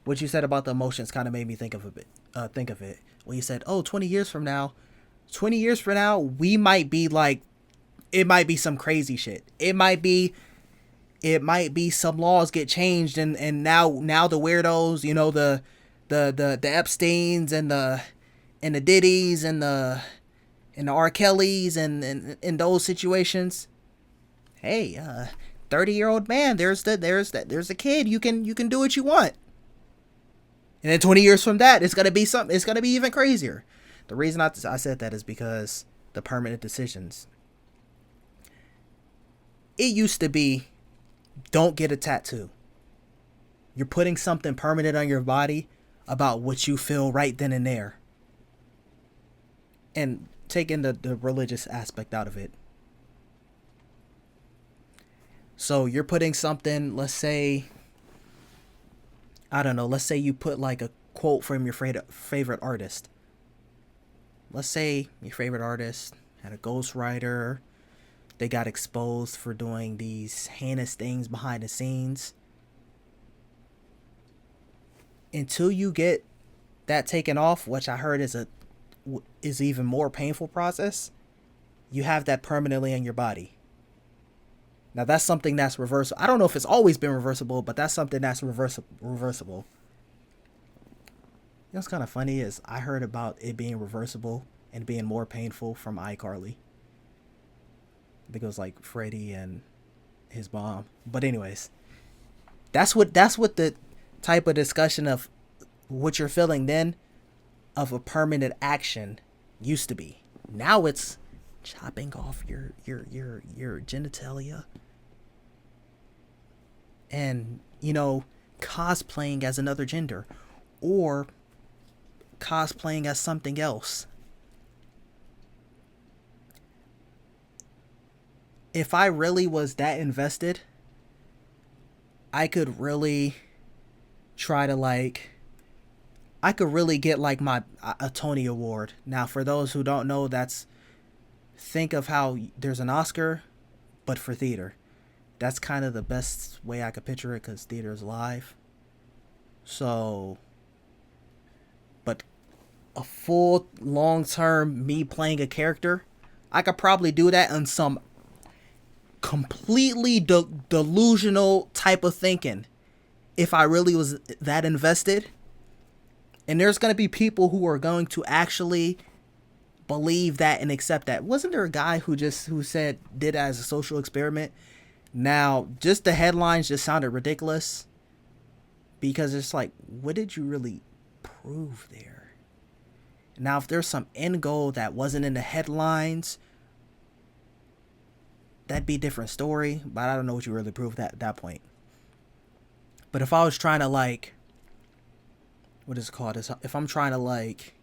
[SPEAKER 1] what you said about the emotions kind of made me think of it. When you said, oh, 20 years from now, we might be like, it might be some crazy shit. It might be some laws get changed, and now the weirdos, you know, the Epsteins and the Diddies and the R. Kellys and in those situations. Hey, 30-year-old man, there's a kid. You can do what you want. And then 20 years from that, it's gonna be something. It's gonna be even crazier. The reason I said that is because the permanent decisions. It used to be, don't get a tattoo. You're putting something permanent on your body about what you feel right then and there. And taking the religious aspect out of it. So you're putting something, let's say, I don't know, let's say you put like a quote from your favorite artist. Let's say your favorite artist had a ghostwriter. They got exposed for doing these heinous things behind the scenes. Until you get that taken off, which I heard is even more painful process, you have that permanently in your body. Now that's something that's reversible. I don't know if it's always been reversible, but that's something that's reversible. You know what's kind of funny is I heard about it being reversible and being more painful from iCarly. I think it was like Freddie and his mom. But anyways, that's what the type of discussion of what you're feeling then of a permanent action used to be. Now it's chopping off your genitalia. And, you know, cosplaying as another gender or cosplaying as something else. If I really was that invested, I could really try to I could really get like a Tony Award. Now, for those who don't know, think of how there's an Oscar, but for theater. That's kind of the best way I could picture it because theater is live. So, but a full long-term me playing a character, I could probably do that on some completely delusional type of thinking if I really was that invested. And there's going to be people who are going to actually believe that and accept that. Wasn't there a guy who said did it as a social experiment? Now, just the headlines just sounded ridiculous because it's like, what did you really prove there? Now, if there's some end goal that wasn't in the headlines, that'd be a different story. But I don't know what you really proved at that point. But if I was trying to like, what is it called? If I'm trying to like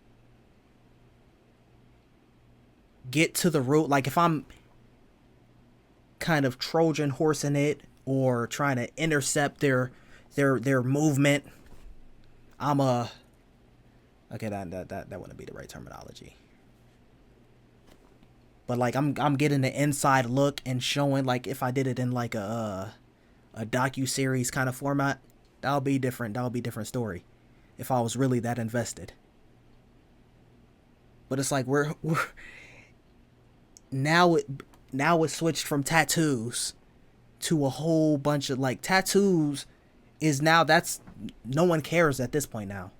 [SPEAKER 1] get to the root, like if I'm kind of Trojan horsing it or trying to intercept their movement, okay, that wouldn't be the right terminology. But like I'm getting the inside look and showing, like if I did it in like a docu-series kind of format, that'll be different. That'll be a different story if I was really that invested. But it's like we're now it switched from tattoos to a whole bunch of like tattoos is now that's no one cares at this point now.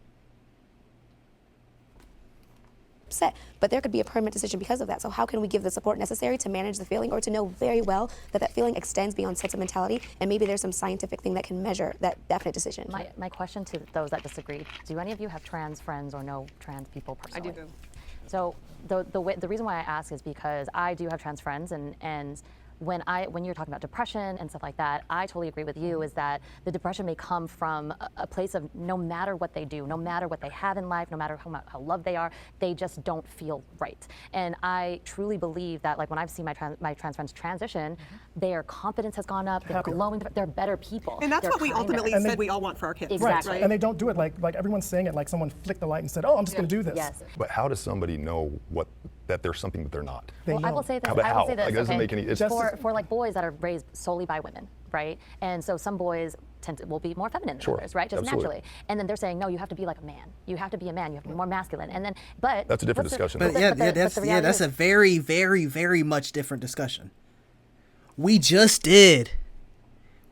[SPEAKER 5] Upset, but there could be a permanent decision because of that. So how can we give the support necessary to manage the feeling or to know very well that that feeling extends beyond sentimentality and maybe there's some scientific thing that can measure that definite decision?
[SPEAKER 10] My question to those that disagree, do any of you have trans friends or know trans people personally?
[SPEAKER 4] I do.
[SPEAKER 10] So the reason why I ask is because I do have trans friends, and when you're talking about depression and stuff like that, I totally agree with you, is that the depression may come from a place of no matter what they do, no matter what they have in life, no matter how loved they are, they just don't feel right. And I truly believe that, like when I've seen my trans friends transition, their confidence has gone up, they're glowing, they're better people.
[SPEAKER 7] And that's
[SPEAKER 10] they're
[SPEAKER 7] what we
[SPEAKER 10] kinder.
[SPEAKER 7] ultimately said we all want for our kids.
[SPEAKER 10] Exactly.
[SPEAKER 7] Right?
[SPEAKER 6] And they don't do it like everyone's saying it like someone flicked the light and said, oh, I'm just going to do this.
[SPEAKER 10] Yes.
[SPEAKER 9] But how does somebody know that there's something that they're not?
[SPEAKER 6] They
[SPEAKER 10] Well, I
[SPEAKER 6] know.
[SPEAKER 10] will say this.
[SPEAKER 9] But
[SPEAKER 10] I will
[SPEAKER 9] how?
[SPEAKER 10] say this.
[SPEAKER 9] Like, it doesn't
[SPEAKER 10] okay?
[SPEAKER 9] make any. It's
[SPEAKER 10] For like boys that are raised solely by women, right? And so some boys will be more feminine than
[SPEAKER 9] Sure,
[SPEAKER 10] others, right? Just
[SPEAKER 9] absolutely.
[SPEAKER 10] naturally. And then they're saying, no, you have to be like a man. You have to be a man. You have to be more masculine. And then, but
[SPEAKER 9] That's a different
[SPEAKER 10] what's the-
[SPEAKER 9] discussion,
[SPEAKER 10] but
[SPEAKER 9] though.
[SPEAKER 10] the- but the reality
[SPEAKER 1] that's
[SPEAKER 10] is-
[SPEAKER 1] a very, very, very much different discussion. We just did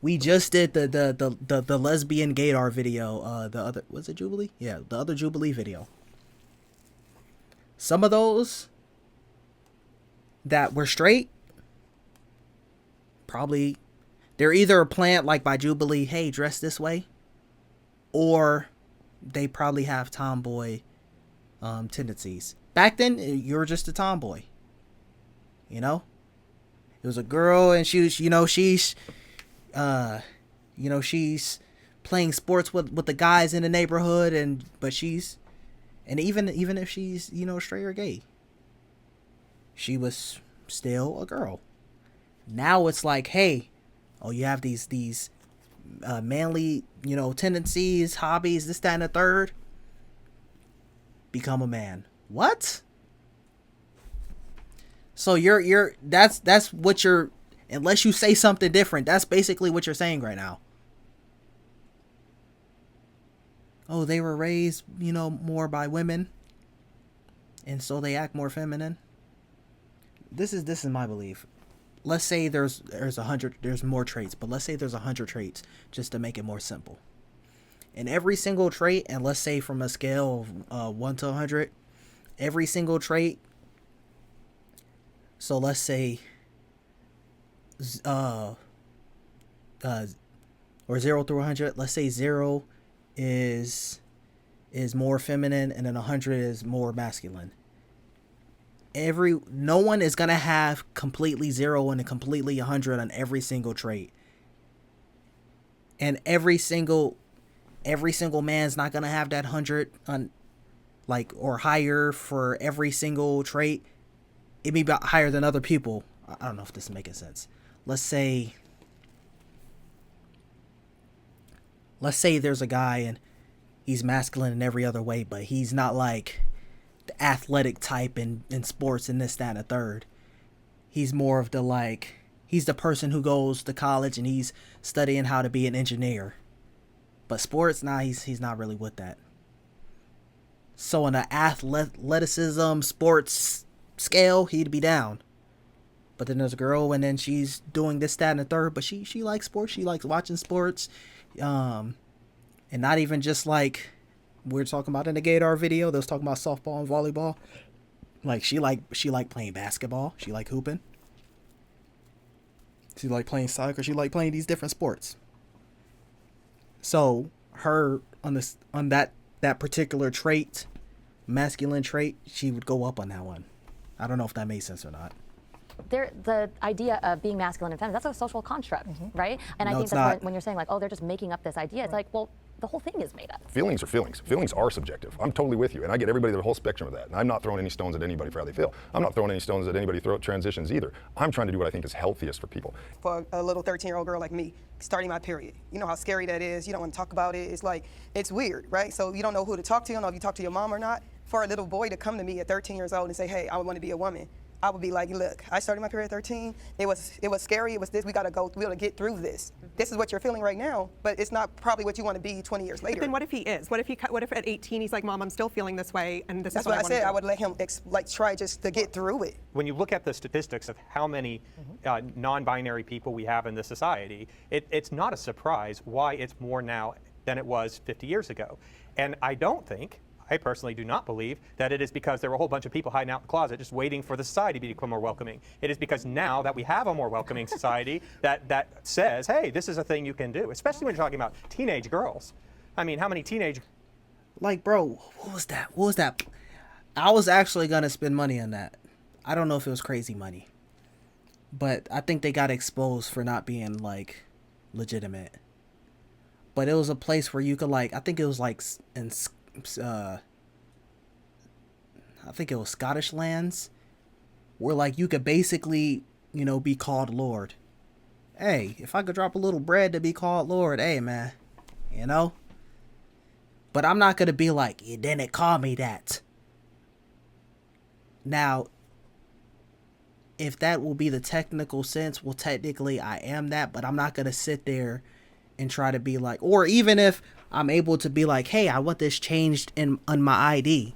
[SPEAKER 1] the lesbian gaydar video. The other, was it Jubilee? Yeah, the other Jubilee video. Some of those that were straight, probably they're either a plant like by Jubilee, hey, dress this way, or they probably have tomboy tendencies. Back then, you're just a tomboy. You know, it was a girl, and she's playing sports with the guys in the neighborhood, and even if she's straight or gay, she was still a girl. Now it's like, hey, oh, you have these manly tendencies, hobbies, this, that, and the third. Become a man. What? So that's what you're, unless you say something different, that's basically what you're saying right now. Oh, they were raised, more by women, and so they act more feminine. This is my belief. Let's say there's 100, there's more traits, but let's say there's 100 traits, just to make it more simple. And every single trait, and let's say from a scale of 1 to 100, every single trait. So let's say, or 0 through 100. Let's say 0 is more feminine, and then 100 is more masculine. No one is gonna have completely 0 and a completely 100 on every single trait, and every single man's not gonna have that 100 on, like, or higher for every single trait. It may be higher than other people. I don't know if this is making sense. Let's say there's a guy and he's masculine in every other way, but he's not like the athletic type in sports and this, that, and a third. He's more of he's the person who goes to college and he's studying how to be an engineer. But sports, he's not really with that. So on the athleticism, sports scale, he'd be down. But then there's a girl, and then she's doing this, that, and the third, but she likes sports. She likes watching sports. And not even just like we're talking about in the gaydar video. They was talking about softball and volleyball. Like she like playing basketball. She like hooping. She like playing soccer. She like playing these different sports. So her on that particular trait, masculine trait, she would go up on that one. I don't know if that made sense or not.
[SPEAKER 10] The idea of being masculine and feminine, that's a social construct, right? And I
[SPEAKER 1] No,
[SPEAKER 10] think
[SPEAKER 1] it's
[SPEAKER 10] that's
[SPEAKER 1] not.
[SPEAKER 10] when you're saying like, oh, they're just making up this idea. It's like, well, the whole thing is made up.
[SPEAKER 9] Feelings are feelings. Feelings are subjective. I'm totally with you, and I get everybody the whole spectrum of that. And I'm not throwing any stones at anybody for how they feel. I'm not throwing any stones at anybody through transitions either. I'm trying to do what I think is healthiest for people.
[SPEAKER 8] For a little 13-year-old girl like me, starting my period, you know how scary that is. You don't want to talk about it. It's like, it's weird, right? So you don't know who to talk to. You don't know if you talk to your mom or not. For a little boy to come to me at 13 years old and say, hey, I want to be a woman, I would be like, look, I started my period at 13. It was scary. It was this. We got to get through this. This is what you're feeling right now, but it's not probably what you want to be 20 years later.
[SPEAKER 7] But then what if he is? What if at 18 he's like, Mom, I'm still feeling this way, and this
[SPEAKER 8] That's
[SPEAKER 7] is what
[SPEAKER 8] what I said.
[SPEAKER 7] want to do.
[SPEAKER 8] I would let him try just to get through it.
[SPEAKER 2] When you look at the statistics of how many non-binary people we have in this society, it's not a surprise why it's more now than it was 50 years ago. And I personally do not believe that it is because there were a whole bunch of people hiding out in the closet just waiting for the society to become more welcoming. It is because now that we have a more welcoming society that says, hey, this is a thing you can do, especially when you're talking about teenage girls. I mean, how many teenage...
[SPEAKER 1] Like, bro, what was that? What was that? I was actually going to spend money on that. I don't know if it was crazy money. But I think they got exposed for not being, like, legitimate. But it was a place where you could, like, I think it was, like, in... I think it was Scottish lands, where like you could basically, you know, be called Lord. Hey, if I could drop a little bread to be called Lord, hey man, you know. But I'm not gonna be like, you didn't call me that. Now, if that will be the technical sense, well, technically I am that, but I'm not gonna sit there and try to be like, or even if I'm able to be like, hey, I want this changed on my ID.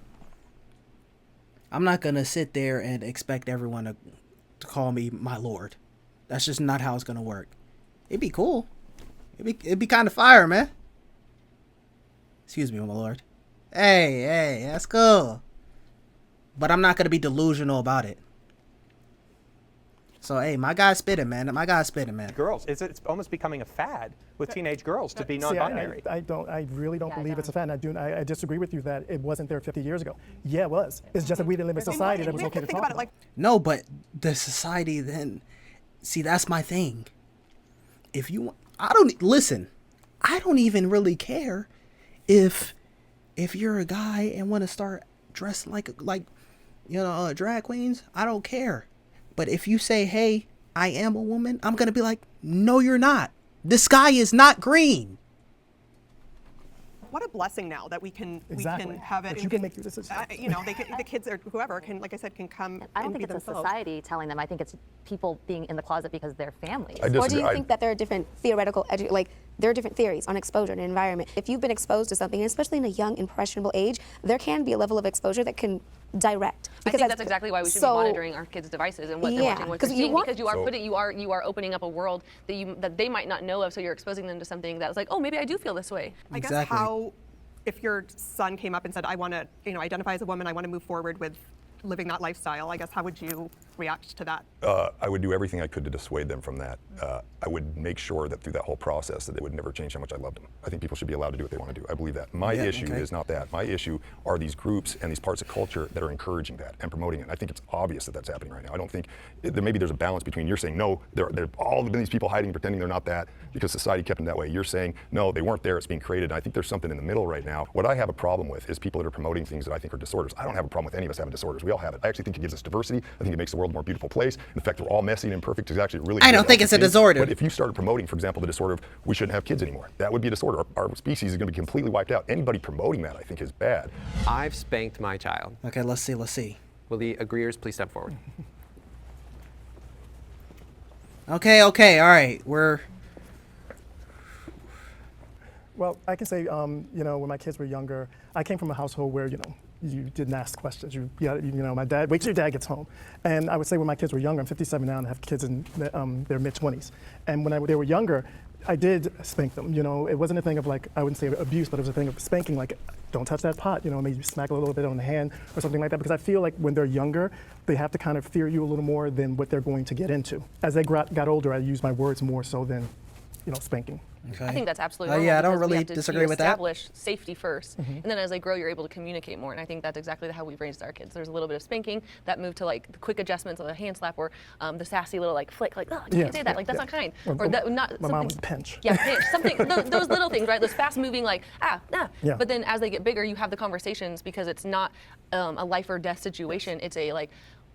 [SPEAKER 1] I'm not going to sit there and expect everyone to call me my lord. That's just not how it's going to work. It'd be cool. It'd be kind of fire, man. Excuse me, my lord. Hey, that's cool. But I'm not going to be delusional about it. So, hey, my guy's spitting, man.
[SPEAKER 2] Girls, it's almost becoming a fad with teenage girls to be non-binary.
[SPEAKER 6] I really don't believe it's a fad. I disagree with you that it wasn't there 50 years ago. Yeah, it was. It's just that we didn't live in a society that was okay to talk about.
[SPEAKER 1] No, but the society then, see, that's my thing. If you, I don't even really care if you're a guy and want to start dressing like drag queens. I don't care. But if you say, hey, I am a woman, I'm going to be like, no, you're not. The sky is not green.
[SPEAKER 7] What a blessing now that we can have it.
[SPEAKER 6] But you can make your decisions.
[SPEAKER 7] The kids or whoever can, like I said, can come.
[SPEAKER 10] I don't
[SPEAKER 7] and
[SPEAKER 10] think
[SPEAKER 7] be
[SPEAKER 10] it's
[SPEAKER 7] themselves.
[SPEAKER 10] a society telling them. I think it's people being in the closet because they're families.
[SPEAKER 9] I disagree.
[SPEAKER 5] Or do you think that there are different theoretical, there are different theories on exposure and environment? If you've been exposed to something, and especially in a young, impressionable age, there can be a level of exposure that can direct.
[SPEAKER 4] I think that's exactly why we should be monitoring our kids' devices and what they're watching, what they're seeing, because you are opening up a world that they might not know of, so you're exposing them to something that's like, oh, maybe I do feel this way.
[SPEAKER 7] I guess if your son came up and said, I want to, identify as a woman, I want to move forward with living that lifestyle, I guess, how would you react to that?
[SPEAKER 9] I would do everything I could to dissuade them from that. I would make sure that through that whole process that they would never change how much I loved them. I think people should be allowed to do what they want to do. I believe that. My issue is not that. My issue are these groups and these parts of culture that are encouraging that and promoting it. And I think it's obvious that that's happening right now. I don't think maybe there's a balance between you're saying, no, there all of these people hiding, pretending they're not that because society kept them that way. You're saying, no, they weren't there, it's being created. And I think there's something in the middle right now. What I have a problem with is people that are promoting things that I think are disorders. I don't have a problem with any of us having disorders. We all have it. I actually think it gives us diversity. I think it makes the world a more beautiful place. In fact, we're all messy and imperfect. It's actually really.
[SPEAKER 1] I don't think it's a disorder.
[SPEAKER 9] But if you started promoting, for example, the disorder of we shouldn't have kids anymore, that would be a disorder. Our species is going to be completely wiped out. Anybody promoting that, I think, is bad.
[SPEAKER 3] I've spanked my child.
[SPEAKER 1] Okay, let's see.
[SPEAKER 3] Will the agreeers please step forward?
[SPEAKER 1] Okay, all right.
[SPEAKER 6] Well, I can say, when my kids were younger, I came from a household where, you didn't ask questions. My dad, wait till your dad gets home. And I would say when my kids were younger, I'm 57 now and I have kids in their mid-20s. And when they were younger, I did spank them. It wasn't a thing of like, I wouldn't say abuse, but it was a thing of spanking, like, don't touch that pot, maybe smack a little bit on the hand or something like that. Because I feel like when they're younger, they have to kind of fear you a little more than what they're going to get into. As they got older, I use my words more so than spanking.
[SPEAKER 1] Okay.
[SPEAKER 4] I think that's absolutely normal.
[SPEAKER 1] Yeah, I don't
[SPEAKER 4] because we
[SPEAKER 1] really
[SPEAKER 4] have to,
[SPEAKER 1] disagree with that.
[SPEAKER 4] establish safety first, and then as they grow, you're able to communicate more. And I think that's exactly how we've raised our kids. There's a little bit of spanking that moved to like the quick adjustments of a hand slap, or the sassy little like flick, like, oh, you can't say that, like that's not kind, or that not.
[SPEAKER 6] My mom was pinch.
[SPEAKER 4] Yeah, pinch. Something. Those little things, right? Those fast moving, like
[SPEAKER 6] Yeah.
[SPEAKER 4] But then as they get bigger, you have the conversations because it's not a life or death situation. It's a like.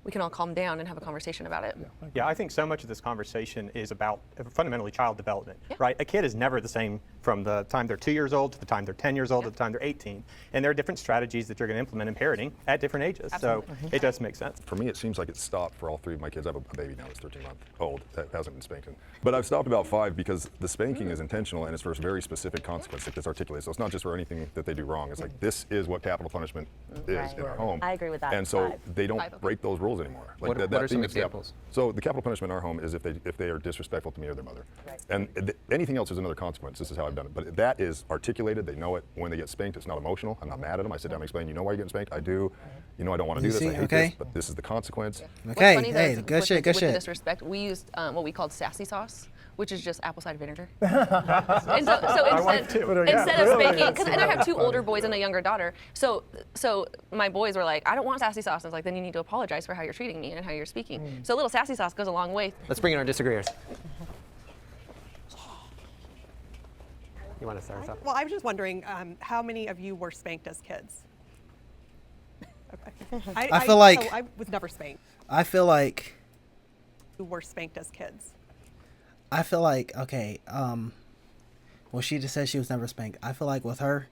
[SPEAKER 4] We can all calm down and have a conversation about it.
[SPEAKER 2] Yeah, I think so much of this conversation is about fundamentally child development, right? A kid is never the same from the time they're 2 years old to the time they're 10 years old to the time they're 18. And there are different strategies that you're going to implement in parenting at different ages.
[SPEAKER 4] Absolutely.
[SPEAKER 2] So it does make sense.
[SPEAKER 9] For me, it seems like it stopped for all three of my kids. I have a baby now that's 13 months old that hasn't been spanked. But I've stopped about 5 because the spanking is intentional and it's for a very specific consequence that's articulated. So it's not just for anything that they do wrong. It's like, this is what capital punishment is in our home.
[SPEAKER 10] I agree with that.
[SPEAKER 9] And so
[SPEAKER 10] 5.
[SPEAKER 9] they don't break those rules anymore. Like
[SPEAKER 11] What are some
[SPEAKER 9] thing is
[SPEAKER 11] examples?
[SPEAKER 9] So the capital punishment in our home is if they are disrespectful to me or their mother. And anything else is another consequence. This is how I've done it. But that is articulated. They know it. When they get spanked, it's not emotional. I'm not mad at them. I sit down and explain, you know why you're getting spanked? I do. You know I don't want to do this. I hate this, but this is the consequence.
[SPEAKER 1] Okay,
[SPEAKER 4] What's funny,
[SPEAKER 1] hey,
[SPEAKER 4] though,
[SPEAKER 1] good shit, good
[SPEAKER 4] with the
[SPEAKER 1] shit.
[SPEAKER 4] disrespect, we used what we called sassy sauce, which is just apple cider vinegar. And so instead of spanking, and I have 2 older boys and a younger daughter, so my boys were like, I don't want sassy sauce. I was like, then you need to apologize for how you're treating me and how you're speaking. So a little sassy sauce goes a long way.
[SPEAKER 3] Let's bring in our disagreeers. You want to start us off?
[SPEAKER 7] Well, I was just wondering how many of you were spanked as kids? Okay.
[SPEAKER 1] I feel like-
[SPEAKER 7] so I was never spanked.
[SPEAKER 1] I feel like
[SPEAKER 7] Who were spanked as kids?
[SPEAKER 1] okay, well, she just said she was never spanked. I feel like with her,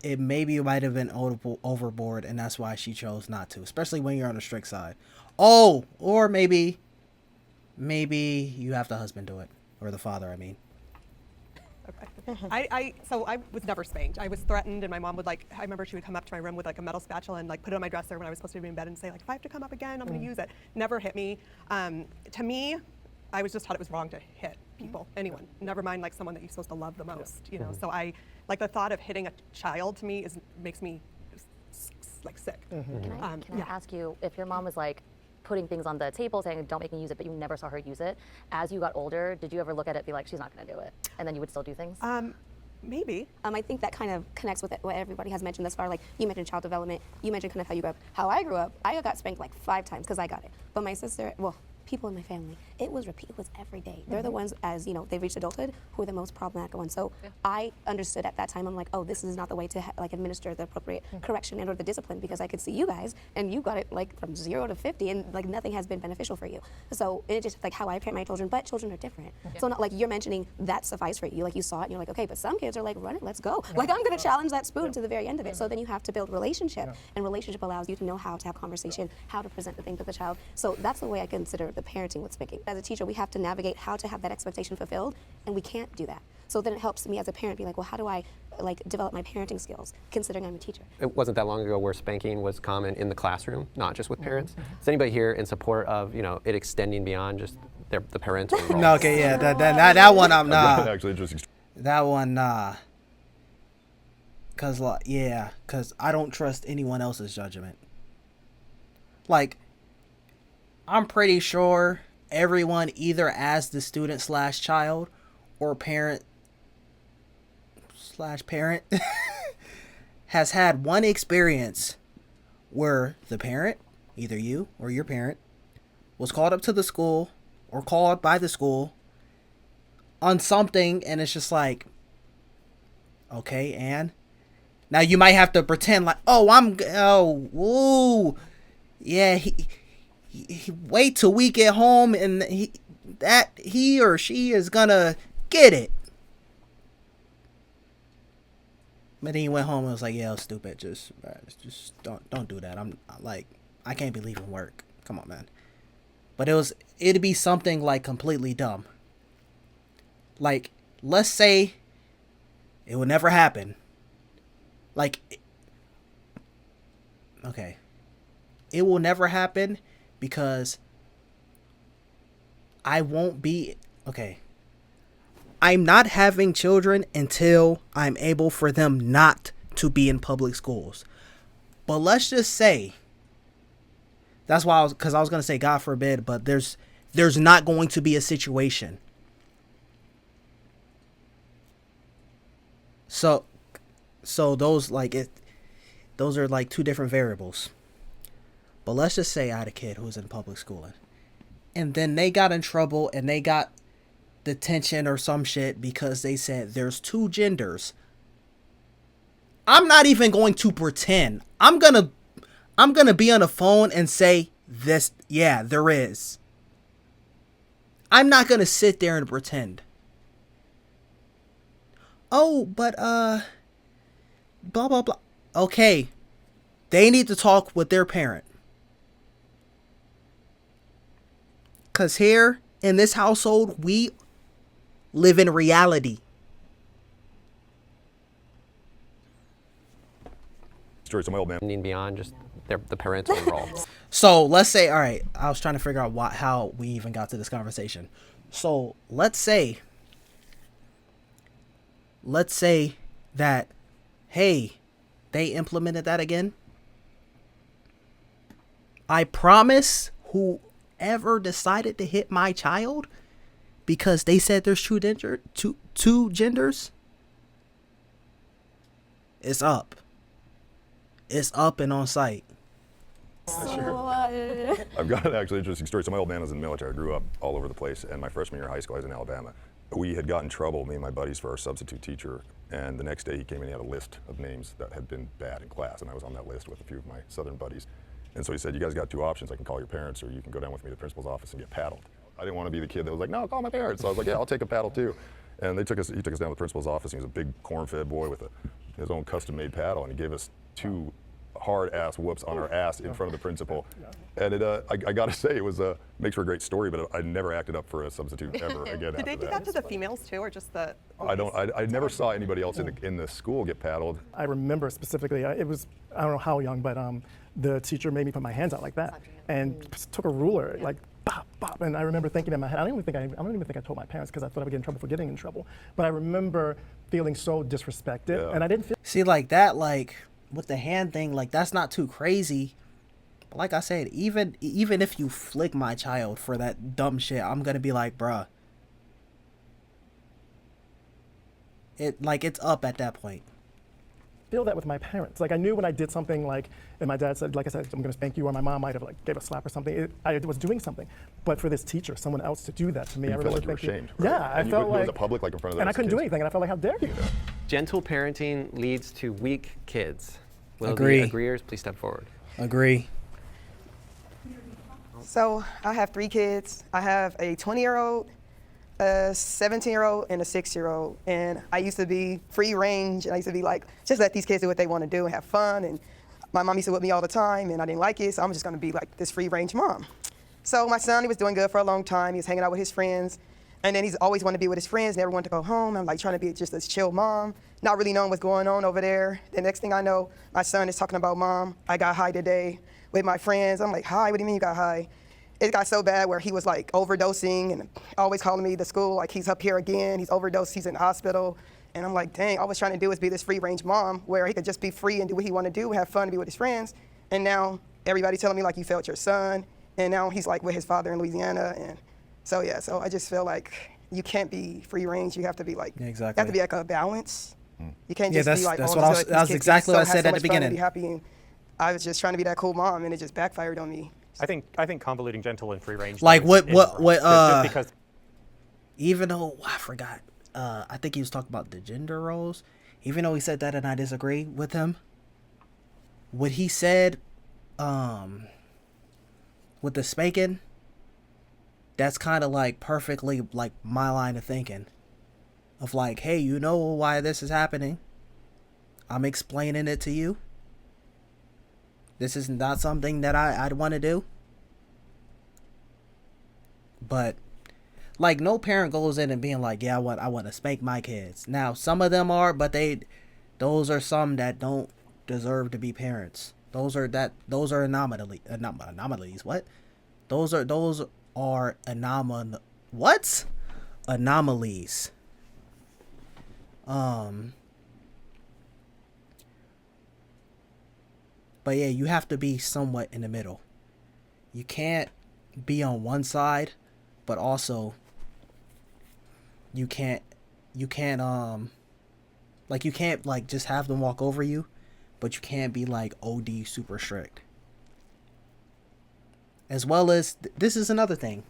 [SPEAKER 1] it maybe might have been overboard, and that's why she chose not to, especially when you're on the strict side. Oh, or maybe you have the husband do it, or the father, I mean.
[SPEAKER 7] Okay. So I was never spanked. I was threatened, and my mom would I remember she would come up to my room with like a metal spatula and like put it on my dresser when I was supposed to be in bed and say like, if I have to come up again, I'm going to use it. Never hit me. To me, I was just taught it was wrong to hit people, anyone. Never mind like someone that you're supposed to love the most, you know. So I like the thought of hitting a child to me makes me like sick.
[SPEAKER 10] Can I ask you, if your mom was like putting things on the table saying don't make me use it, but you never saw her use it, as you got older, did you ever look at it and be like, she's not going to do it, and then you would still do things?
[SPEAKER 7] Maybe.
[SPEAKER 5] I think that kind of connects with what everybody has mentioned thus far. Like you mentioned child development, you mentioned kind of how you grew up. How I grew up, I got spanked like 5 times because I got it. But my sister, well, people in my family, it was every day. They're the ones, as you know, they've reached adulthood, who are the most problematic ones. So I understood at that time, I'm like, oh, this is not the way to administer the appropriate correction and or the discipline, because I could see you guys and you got it like from 0 to 50 and like nothing has been beneficial for you. So it just like how I parent my children, but children are different. So not like you're mentioning that suffice for you, like you saw it and you're like, okay, but some kids are like, run it, let's go. Like I'm gonna challenge that spoon to the very end of it. So then you have to build relationship, and relationship allows you to know how to have conversation, how to present the thing to the child. So that's the way I consider the parenting with spanking. As a teacher, we have to navigate how to have that expectation fulfilled, and we can't do that. So then it helps me as a parent be like, well, how do I like develop my parenting skills, considering I'm a teacher?
[SPEAKER 3] It wasn't that long ago where spanking was common in the classroom, not just with parents. Is anybody here in support of it extending beyond just the parental role?
[SPEAKER 1] No, okay, yeah, that one I'm not.
[SPEAKER 9] Actually, interesting.
[SPEAKER 1] That one, nah. Cause I don't trust anyone else's judgment. Like, I'm pretty sure everyone, either as the student / child or parent has had one experience where the parent, either you or your parent, was called up to the school or called by the school on something, and it's just like, okay, and now you might have to pretend like, wait till we get home and he or she is gonna get it. But then he went home and was like, yeah, it was stupid. Just don't do that. I'm like, I can't be leaving work. Come on, man. But it'd be something like completely dumb. Like, let's say it would never happen. Like, okay. It will never happen because I won't be, okay. I'm not having children until I'm able for them not to be in public schools. But let's just say, that's why I was going to say God forbid, but there's not going to be a situation So those like it those are like two different variables. But let's just say I had a kid who was in public schooling, and then they got in trouble and they got detention or some shit because they said there's two genders. I'm not even going to pretend. I'm gonna be on the phone and say this. Yeah, there is. I'm not gonna sit there and pretend. Oh, but blah blah blah. Okay, they need to talk with their parent. 'Cause here in this household, we live in reality.
[SPEAKER 9] Stories of my old man.
[SPEAKER 3] Beyond just the parental role.
[SPEAKER 1] So let's say, all right, I was trying to figure out how we even got to this conversation. So let's say that, hey, they implemented that again. I promise whoever decided to hit my child because they said there's two genders, it's up. It's up and on site.
[SPEAKER 9] I've got an actually interesting story. So my old man was in the military. I grew up all over the place, and my freshman year of high school I was in Alabama. We had gotten in trouble, me and my buddies, for our substitute teacher, and the next day he came in and he had a list of names that had been bad in class, and I was on that list with a few of my southern buddies. And so he said, you guys got two options. I can call your parents, or you can go down with me to the principal's office and get paddled. I didn't want to be the kid that was like, no, call my parents. So I was like, yeah, I'll take a paddle too. And he took us down to the principal's office. And he was a big corn-fed boy with his own custom-made paddle, and he gave us two hard-ass whoops on our ass in front of the principal. And I got to say, it was makes for a great story, but I never acted up for a substitute ever again.
[SPEAKER 7] Did they do that to the females too, or just the?
[SPEAKER 9] I never saw anybody else in the school get paddled.
[SPEAKER 6] I remember specifically, it was, I don't know how young, but the teacher made me put my hands out like that and took a ruler, like bop, bop. And I remember thinking in my head, I don't even think I told my parents because I thought I would get in trouble for getting in trouble. But I remember feeling so disrespected, and I didn't feel.
[SPEAKER 1] See, like that, like with the hand thing, like that's not too crazy. But like I said, even if you flick my child for that dumb shit, I'm gonna be like, bruh. It's up at that point.
[SPEAKER 6] Feel that with my parents. Like I knew when I did something like, and my dad said, like I said, I'm gonna spank you, or my mom might have like gave a slap or something. I was doing something, but for this teacher, someone else to do that to me,
[SPEAKER 9] You
[SPEAKER 6] I
[SPEAKER 9] felt
[SPEAKER 6] remember
[SPEAKER 9] like you were
[SPEAKER 6] thinking,
[SPEAKER 9] ashamed, right?
[SPEAKER 6] yeah, I
[SPEAKER 9] And
[SPEAKER 6] felt
[SPEAKER 9] you
[SPEAKER 6] like
[SPEAKER 9] in the public, like in front of
[SPEAKER 6] and I
[SPEAKER 9] those
[SPEAKER 6] couldn't do
[SPEAKER 9] kids.
[SPEAKER 6] anything, and I felt like, how dare you?
[SPEAKER 3] Gentle parenting leads to weak kids. Will
[SPEAKER 1] Agree.
[SPEAKER 3] the agreeers please step forward?
[SPEAKER 1] Agree.
[SPEAKER 8] So I have 3 kids. I have a 20-year-old, a 17-year-old, and a 6-year-old. And I used to be free range, and I used to be like, just let these kids do what they want to do and have fun. And my mom used to whip me all the time, and I didn't like it, so I'm just gonna be like this free range mom. So my son, he was doing good for a long time. He was hanging out with his friends. And then he's always wanted to be with his friends, never wanted to go home. I'm like trying to be just this chill mom, not really knowing what's going on over there. The next thing I know, my son is talking about, Mom, I got high today with my friends. I'm like, high? What do you mean you got high? It got so bad where he was like overdosing and always calling me to school, like he's up here again, he's overdosed, he's in the hospital. And I'm like, dang, all I was trying to do is be this free range mom where he could just be free and do what he want to do, have fun, and be with his friends. And now everybody telling me like, you failed your son. And now he's like with his father in Louisiana. And so yeah, so I just feel like you can't be free range. You have to be like,
[SPEAKER 1] Yeah, exactly.
[SPEAKER 8] you have to be like a balance. You can't
[SPEAKER 1] Yeah,
[SPEAKER 8] just be like,
[SPEAKER 1] that's
[SPEAKER 8] oh,
[SPEAKER 1] what I
[SPEAKER 8] just
[SPEAKER 1] was-
[SPEAKER 8] let
[SPEAKER 1] that was
[SPEAKER 8] these kids
[SPEAKER 1] exactly what I
[SPEAKER 8] have
[SPEAKER 1] said
[SPEAKER 8] so
[SPEAKER 1] at the
[SPEAKER 8] much fun and
[SPEAKER 1] beginning.
[SPEAKER 8] Be happy. And I was just trying to be that cool mom, and it just backfired on me.
[SPEAKER 2] I think convoluting gentle and free range.
[SPEAKER 1] Like
[SPEAKER 2] is
[SPEAKER 1] what
[SPEAKER 2] incorrect. Just because
[SPEAKER 1] even though I forgot, I think he was talking about the gender roles. Even though he said that and I disagree with him, what he said, with the spanking, that's kind of like perfectly like my line of thinking. Of like, hey, you know why this is happening? I'm explaining it to you. This is not something that I'd want to do. But like no parent goes in and being like, yeah, I want to spank my kids. Now some of them are, but those are some that don't deserve to be parents. Those are anomalies. What? Those are anomalies. But yeah, you have to be somewhat in the middle. You can't be on one side, but also you can't Like, you can't, like, just have them walk over you, but you can't be, like, OD super strict. As well as, this is another thing.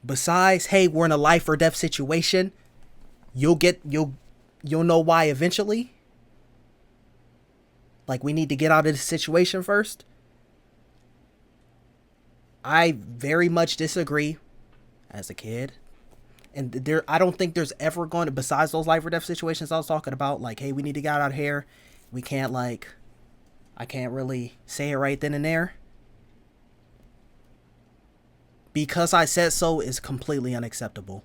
[SPEAKER 1] Besides, hey, we're in a life or death situation, you'll know why eventually. Like, we need to get out of this situation first. I very much disagree as a kid. And I don't think there's ever going to, besides those life or death situations I was talking about, like, hey, we need to get out of here. We can't, like, I can't really say it right then and there. Because I said so is completely unacceptable.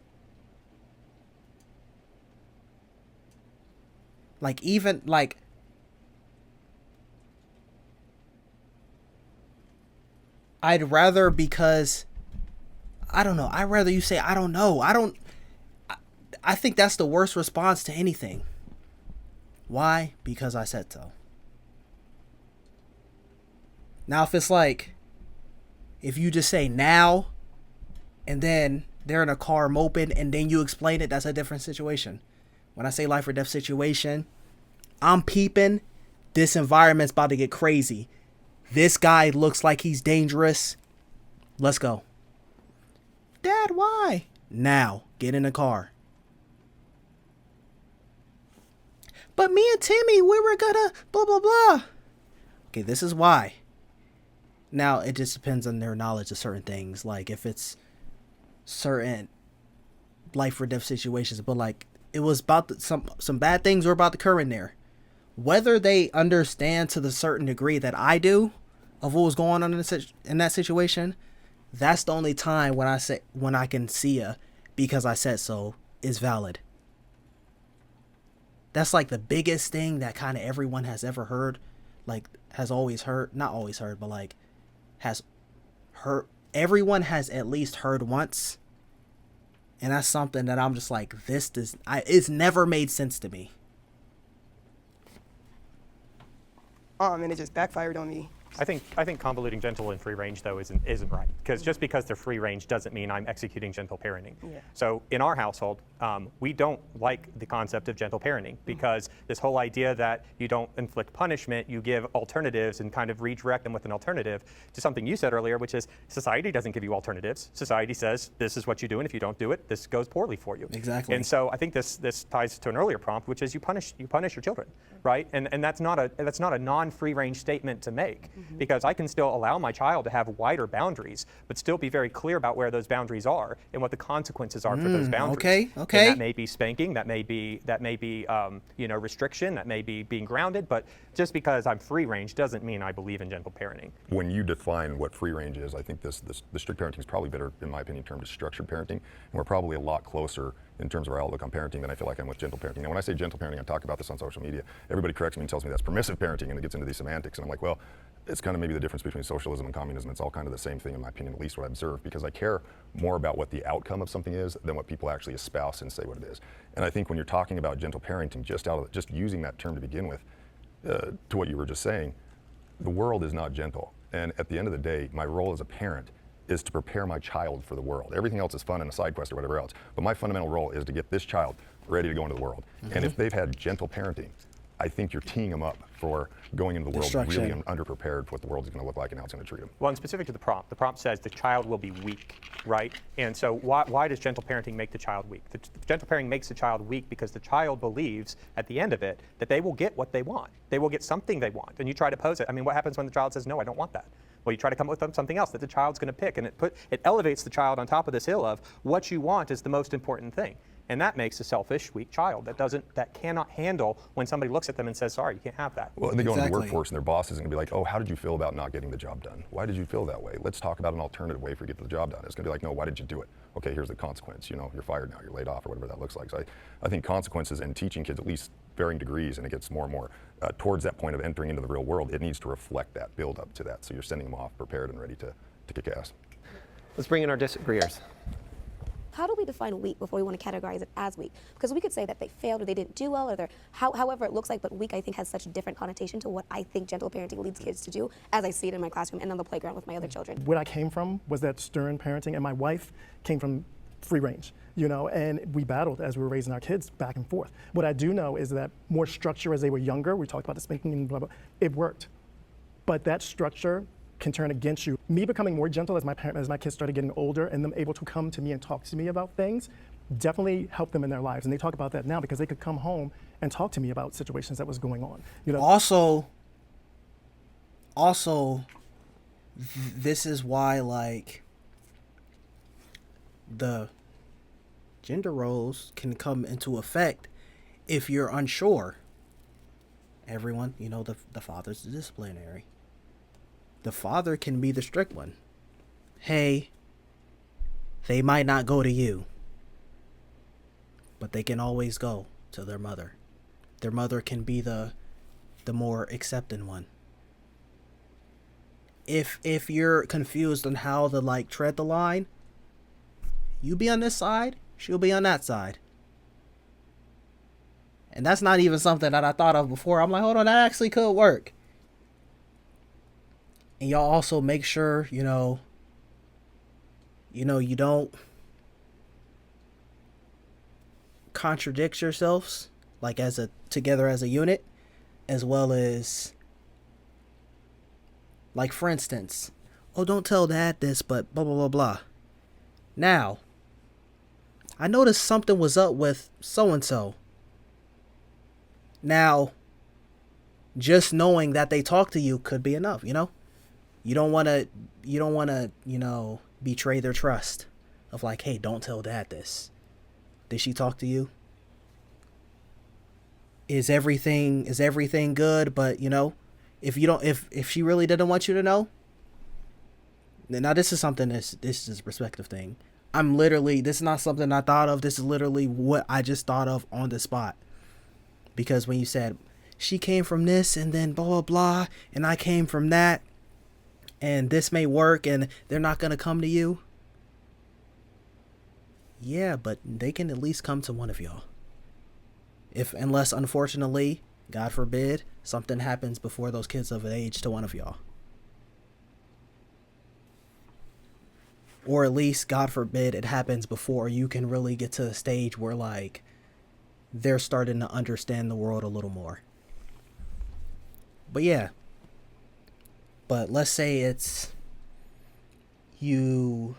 [SPEAKER 1] Like, even, like, I'd rather, because, I don't know, I'd rather you say, I don't know. I think that's the worst response to anything. Why? Because I said so. Now, if it's like, if you just say now, and then they're in a car moping, and then you explain it, that's a different situation. When I say life or death situation, I'm peeping, this environment's about to get crazy. This guy looks like he's dangerous. Let's go. Dad, why? Now, get in the car. But me and Timmy, we were gonna blah, blah, blah. Okay, this is why. Now, it just depends on their knowledge of certain things. Like, if it's certain life or death situations. But, like, it was about some bad things were about to occur in there. Whether they understand to the certain degree that I do of what was going on in that situation, that's the only time when I can see a because I said so is valid. That's like the biggest thing that kind of everyone has ever heard, like has always heard, not always heard, but like has heard, everyone has at least heard once. And that's something that I'm just like, it's never made sense to me.
[SPEAKER 8] And it just backfired on me.
[SPEAKER 2] I think convoluting gentle and free range though isn't right, because just because they're free range doesn't mean I'm executing gentle parenting.
[SPEAKER 8] Yeah.
[SPEAKER 2] So in our household, we don't like the concept of gentle parenting, because this whole idea that you don't inflict punishment, you give alternatives and kind of redirect them with an alternative to something you said earlier, which is society doesn't give you alternatives. Society says this is what you do, and if you don't do it, this goes poorly for you.
[SPEAKER 1] Exactly.
[SPEAKER 2] And so I think this ties to an earlier prompt, which is you punish your children, right? And that's not a non-free range statement to make. Because I can still allow my child to have wider boundaries, but still be very clear about where those boundaries are and what the consequences are for those boundaries.
[SPEAKER 1] Okay.
[SPEAKER 2] And that may be spanking, that may be restriction, that may be being grounded. But just because I'm free range doesn't mean I believe in gentle parenting.
[SPEAKER 9] When you define what free range is, I think the strict parenting is probably better, in my opinion, termed as structured parenting, and we're probably a lot closer in terms of our outlook on parenting than I feel like I'm with gentle parenting. Now, when I say gentle parenting, I talk about this on social media. Everybody corrects me and tells me that's permissive parenting, and it gets into these semantics. And I'm like, well, it's kind of maybe the difference between socialism and communism. It's all kind of the same thing, in my opinion, at least what I observe, because I care more about what the outcome of something is than what people actually espouse and say what it is. And I think when you're talking about gentle parenting, just using that term to begin with, to what you were just saying, the world is not gentle. And at the end of the day, my role as a parent is to prepare my child for the world. Everything else is fun and a side quest or whatever else. But my fundamental role is to get this child ready to go into the world. And if they've had gentle parenting, I think you're teeing them up for going into the world really underprepared for what the world is going to look like and how it's going to treat them.
[SPEAKER 2] Well, and specific to the prompt says the child will be weak, right? And so why does gentle parenting make the child weak? The gentle parenting makes the child weak because the child believes at the end of it that they will get what they want. They will get something they want. And you try to pose it. I mean, what happens when the child says, no, I don't want that? Well, you try to come up with something else that the child's going to pick, and it elevates the child on top of this hill of what you want is the most important thing. And that makes a selfish, weak child that cannot handle when somebody looks at them and says, sorry, you can't have that.
[SPEAKER 9] Well, and they go into the workforce and their boss is going to be like, oh, how did you feel about not getting the job done? Why did you feel that way? Let's talk about an alternative way for you to get the job done. It's going to be like, no, why did you do it? Okay, here's the consequence. You're fired now, you're laid off, or whatever that looks like. So I think consequences and teaching kids at least varying degrees, and it gets more and more towards that point of entering into the real world, it needs to reflect that, build up to that. So you're sending them off prepared and ready to kick ass.
[SPEAKER 3] Let's bring in our disagreeers.
[SPEAKER 5] How do we define weak before we want to categorize it as weak? Because we could say that they failed or they didn't do well, or however it looks like, but weak I think has such a different connotation to what I think gentle parenting leads kids to do as I see it in my classroom and on the playground with my other children.
[SPEAKER 6] What I came from was that stern parenting, and my wife came from free range, you know, and we battled as we were raising our kids back and forth. What I do know is that more structure as they were younger, we talked about the spanking and blah, blah, it worked. But that structure can turn against you. Me becoming more gentle as my kids started getting older and them able to come to me and talk to me about things definitely helped them in their lives. And they talk about that now because they could come home and talk to me about situations that was going on. You know?
[SPEAKER 1] Also, this is why, like, the gender roles can come into effect if you're unsure. Everyone, you know, the father's the disciplinary. The father can be the strict one. Hey, they might not go to you, but they can always go to their mother. Their mother can be the more accepting one. If you're confused on how to, like, tread the line, you be on this side, she'll be on that side. And that's not even something that I thought of before. I'm like, hold on, that actually could work. And y'all also make sure, you don't contradict yourselves, like, together as a unit, as well as, like, for instance, oh, don't tell dad this, but blah, blah, blah, blah. Now, I noticed something was up with so-and-so. Now, just knowing that they talk to you could be enough, you know? You don't want to, betray their trust of, like, hey, don't tell dad this. Did she talk to you? Is everything good? But, if she really didn't want you to know, now this is something this is a perspective thing. This is not something I thought of. This is literally what I just thought of on the spot. Because when you said she came from this and then blah, blah, blah, and I came from that, and this may work and they're not going to come to you. Yeah, but they can at least come to one of y'all. Unless, unfortunately, God forbid, something happens before those kids of age to one of y'all. Or at least, God forbid, it happens before you can really get to a stage where, like, they're starting to understand the world a little more. But yeah. But let's say it's you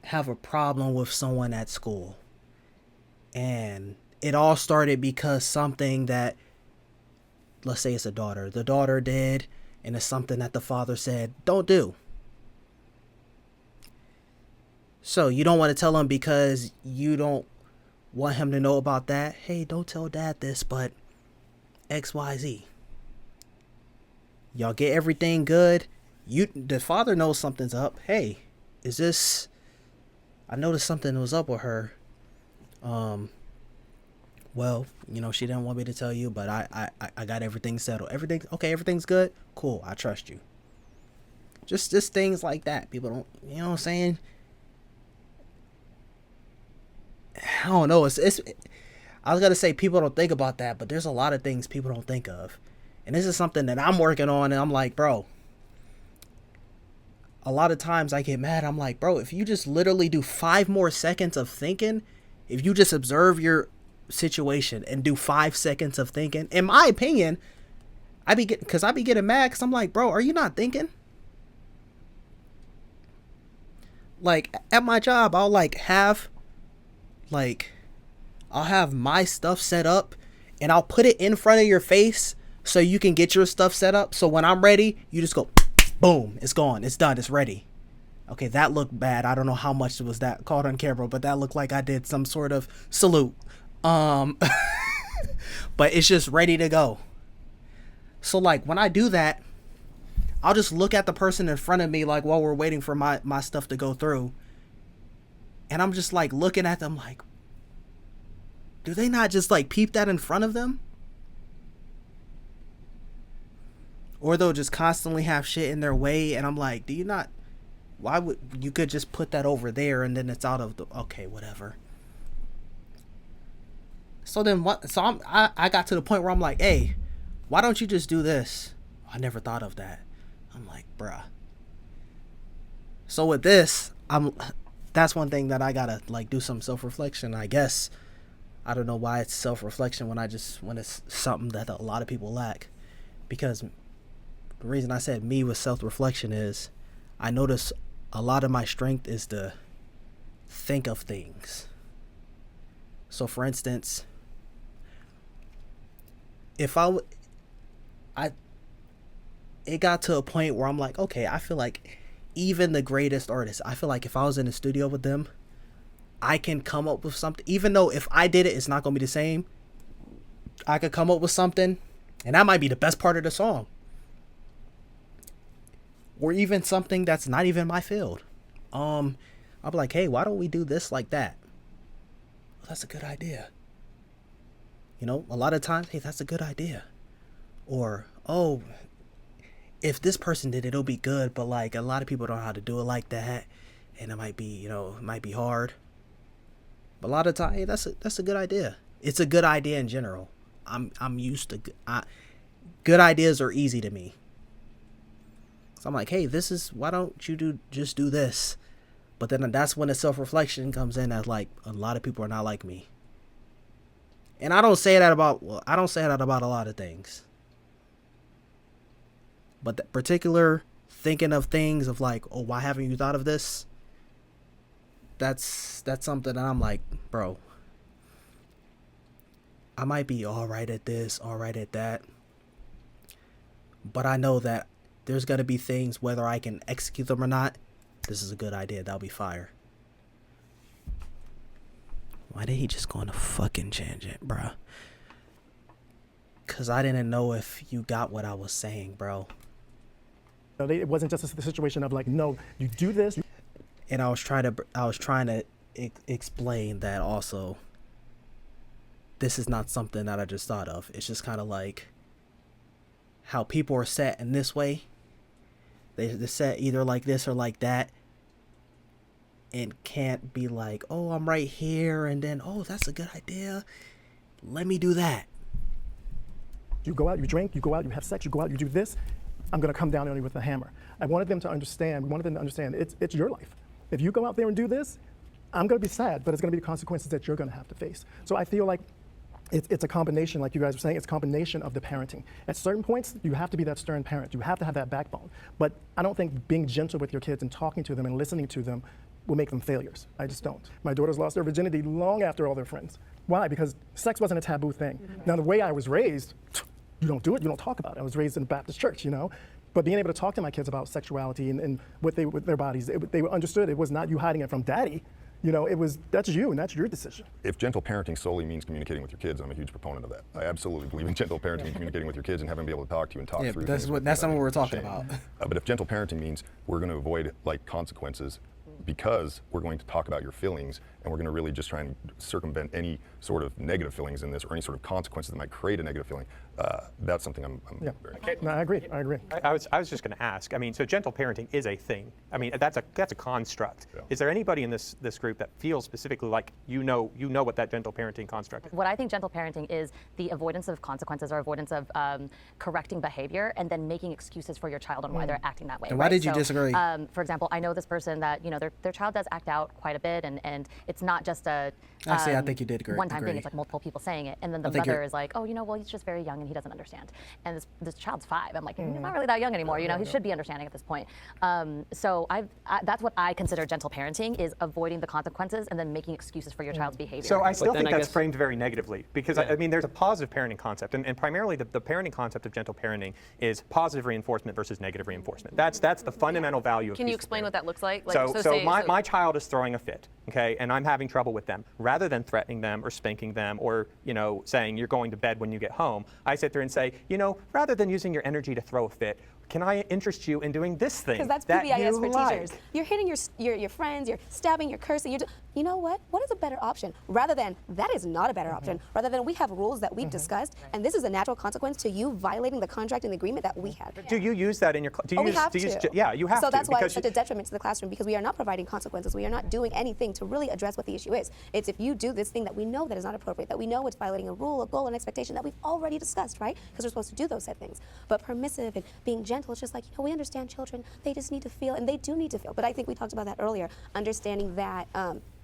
[SPEAKER 1] have a problem with someone at school. And it all started because something that, let's say it's a daughter. The daughter did, and it's something that the father said, don't do. So you don't want to tell him because you don't want him to know about that. Hey, don't tell dad this, but XYZ. Y'all get everything good. The father knows something's up. Hey, I noticed something was up with her. Well, she didn't want me to tell you, but I got everything settled. Everything's good. Cool. I trust you. Just things like that. People don't, you know what I'm saying? I don't know. I was going to say people don't think about that, but there's a lot of things people don't think of. And this is something that I'm working on, and I'm like, bro, a lot of times I get mad. I'm like, bro, if you just literally do 5 more seconds of thinking, if you just observe your situation and do 5 seconds of thinking, in my opinion, I be getting mad because I'm like, bro, are you not thinking? Like, at my job, I'll have my stuff set up and I'll put it in front of your face so you can get your stuff set up. So when I'm ready, you just go, boom, it's gone, it's done, it's ready. Okay, that looked bad. I don't know how much was that caught on camera, but that looked like I did some sort of salute. But it's just ready to go. So, like, when I do that, I'll just look at the person in front of me, like, while we're waiting for my stuff to go through. And I'm just, like, looking at them like, do they not just, like, peep that in front of them? Or they'll just constantly have shit in their way, and I'm like, why would you could just put that over there and then it's out of the, okay, whatever. So then I got to the point where I'm like, hey, why don't you just do this? I never thought of that. I'm like, bruh. So with this, that's one thing that I gotta like do some self-reflection. I guess I don't know why it's self-reflection when it's something that a lot of people lack. Because the reason I said me with self-reflection is I notice a lot of my strength is to think of things. So for instance, if it got to a point where I'm like, okay, I feel like even the greatest artists, I feel like if I was in the studio with them, I can come up with something. Even though if I did it, it's not going to be the same. I could come up with something, and that might be the best part of the song. Or even something that's not even my field. I'll be like, hey, why don't we do this like that? Well, that's a good idea. You know, a lot of times, hey, that's a good idea. Or, oh, if this person did it, it'll be good, but like a lot of people don't know how to do it like that, and it might be, you know, it might be hard. But a lot of time, hey, that's a good idea. It's a good idea in general. I'm used to good ideas are easy to me. So I'm like, hey, why don't you just do this? But then that's when the self-reflection comes in as like a lot of people are not like me. And I don't say that about a lot of things. But the particular thinking of things of like, oh, why haven't you thought of this? That's something that I'm like, bro, I might be all right at this, all right at that. But I know that there's going to be things, whether I can execute them or not, this is a good idea. That'll be fire. Why did he just go on a fucking tangent, bro? Because I didn't know if you got what I was saying, bro.
[SPEAKER 6] It wasn't just a situation of like, no, you do this.
[SPEAKER 1] And I was trying to explain that also. This is not something that I just thought of. It's just kind of like how people are set in this way. They're set either like this or like that. And can't be like, oh, I'm right here. And then, oh, that's a good idea. Let me do that.
[SPEAKER 6] You go out, you drink, you go out, you have sex, you go out, you do this. I'm going to come down on you with a hammer. I wanted them to understand, it's your life. If you go out there and do this, I'm going to be sad, but it's going to be the consequences that you're going to have to face. So I feel like it's a combination, like you guys were saying, it's a combination of the parenting. At certain points, you have to be that stern parent. You have to have that backbone. But I don't think being gentle with your kids and talking to them and listening to them will make them failures. I just don't. My daughters lost their virginity long after all their friends. Why? Because sex wasn't a taboo thing. Now, the way I was raised, you don't do it, you don't talk about it. I was raised in a Baptist church, you know? But being able to talk to my kids about sexuality and with their bodies, they understood it was not you hiding it from daddy. You know, that's you and that's your decision.
[SPEAKER 9] If gentle parenting solely means communicating with your kids, I'm a huge proponent of that. I absolutely believe in gentle parenting and communicating with your kids and having them be able to talk to you and talk through
[SPEAKER 1] that's
[SPEAKER 9] things.
[SPEAKER 1] that's not what we're talking about.
[SPEAKER 9] But if gentle parenting means we're going to avoid like consequences because we're going to talk about your feelings and we're going to really just try and circumvent any sort of negative feelings in this or any sort of consequences that might create a negative feeling, that's something I'm very
[SPEAKER 6] No, I agree.
[SPEAKER 2] I was just going to ask. I mean, so gentle parenting is a thing. I mean, that's a construct. Yeah. Is there anybody in this group that feels specifically like you know what that gentle parenting construct is?
[SPEAKER 10] What I think gentle parenting is the avoidance of consequences or avoidance of correcting behavior and then making excuses for your child on why they're acting that way.
[SPEAKER 1] And why did you disagree?
[SPEAKER 10] For example, I know this person that their child does act out quite a bit, and it's not just a
[SPEAKER 1] I think you did agree.
[SPEAKER 10] one-time thing. It's like multiple people saying it, and then the mother is like, oh, well, he's just very young and he doesn't understand. And this child's 5. I'm like, he's not really that young anymore. He should be understanding at this point. So that's what I consider gentle parenting, is avoiding the consequences and then making excuses for your child's behavior.
[SPEAKER 2] So I still think that's framed very negatively because I mean, there's a positive parenting concept, and primarily the parenting concept of gentle parenting is positive reinforcement versus negative reinforcement. That's the fundamental value of.
[SPEAKER 4] Can you explain what that looks like?
[SPEAKER 2] So my child is throwing a fit, okay, and I'm having trouble with them. Rather than threatening them or spanking them or saying you're going to bed when you get home, I sit there and say, rather than using your energy to throw a fit, can I interest you in doing this thing?
[SPEAKER 5] Because that's PBIS for teachers. You're hitting your friends, you're stabbing, you're cursing, you know what is a better option? Rather than, that is not a better option. Rather than, we have rules that we've discussed, and this is a natural consequence to you violating the contract and the agreement that we had.
[SPEAKER 2] Do you use that in your class?
[SPEAKER 5] We have to.
[SPEAKER 2] Yeah, you have to.
[SPEAKER 5] So that's why it's
[SPEAKER 2] because
[SPEAKER 5] such a detriment to the classroom, because we are not providing consequences. We are not doing anything to really address what the issue is. It's if you do this thing that we know that is not appropriate, that we know it's violating a rule, a goal, an expectation that we've already discussed, right? Because we're supposed to do those said things. But permissive and being gentle, it's just like, we understand children, they just need to feel, and they do need to feel. But I think we talked about that earlier, understanding that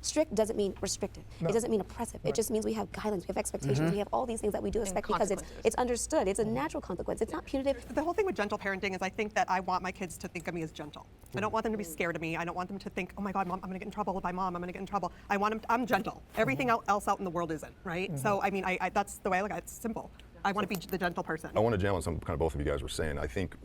[SPEAKER 5] strict doesn't mean restrictive. It doesn't mean oppressive. It just means we have guidelines, we have expectations, we have all these things that we do expect because it's understood. It's a natural consequence. It's not punitive.
[SPEAKER 7] The whole thing with gentle parenting is I think that I want my kids to think of me as gentle. I don't want them to be scared of me. I don't want them to think, oh my God, Mom, I'm gonna get in trouble by Mom, I'm gonna get in trouble. I want them, I'm gentle. Everything else out in the world isn't, right? So, I mean, I that's the way I look at it. It's simple. I want to be the gentle person.
[SPEAKER 9] I want to jam on some kind of both of you guys were saying. I think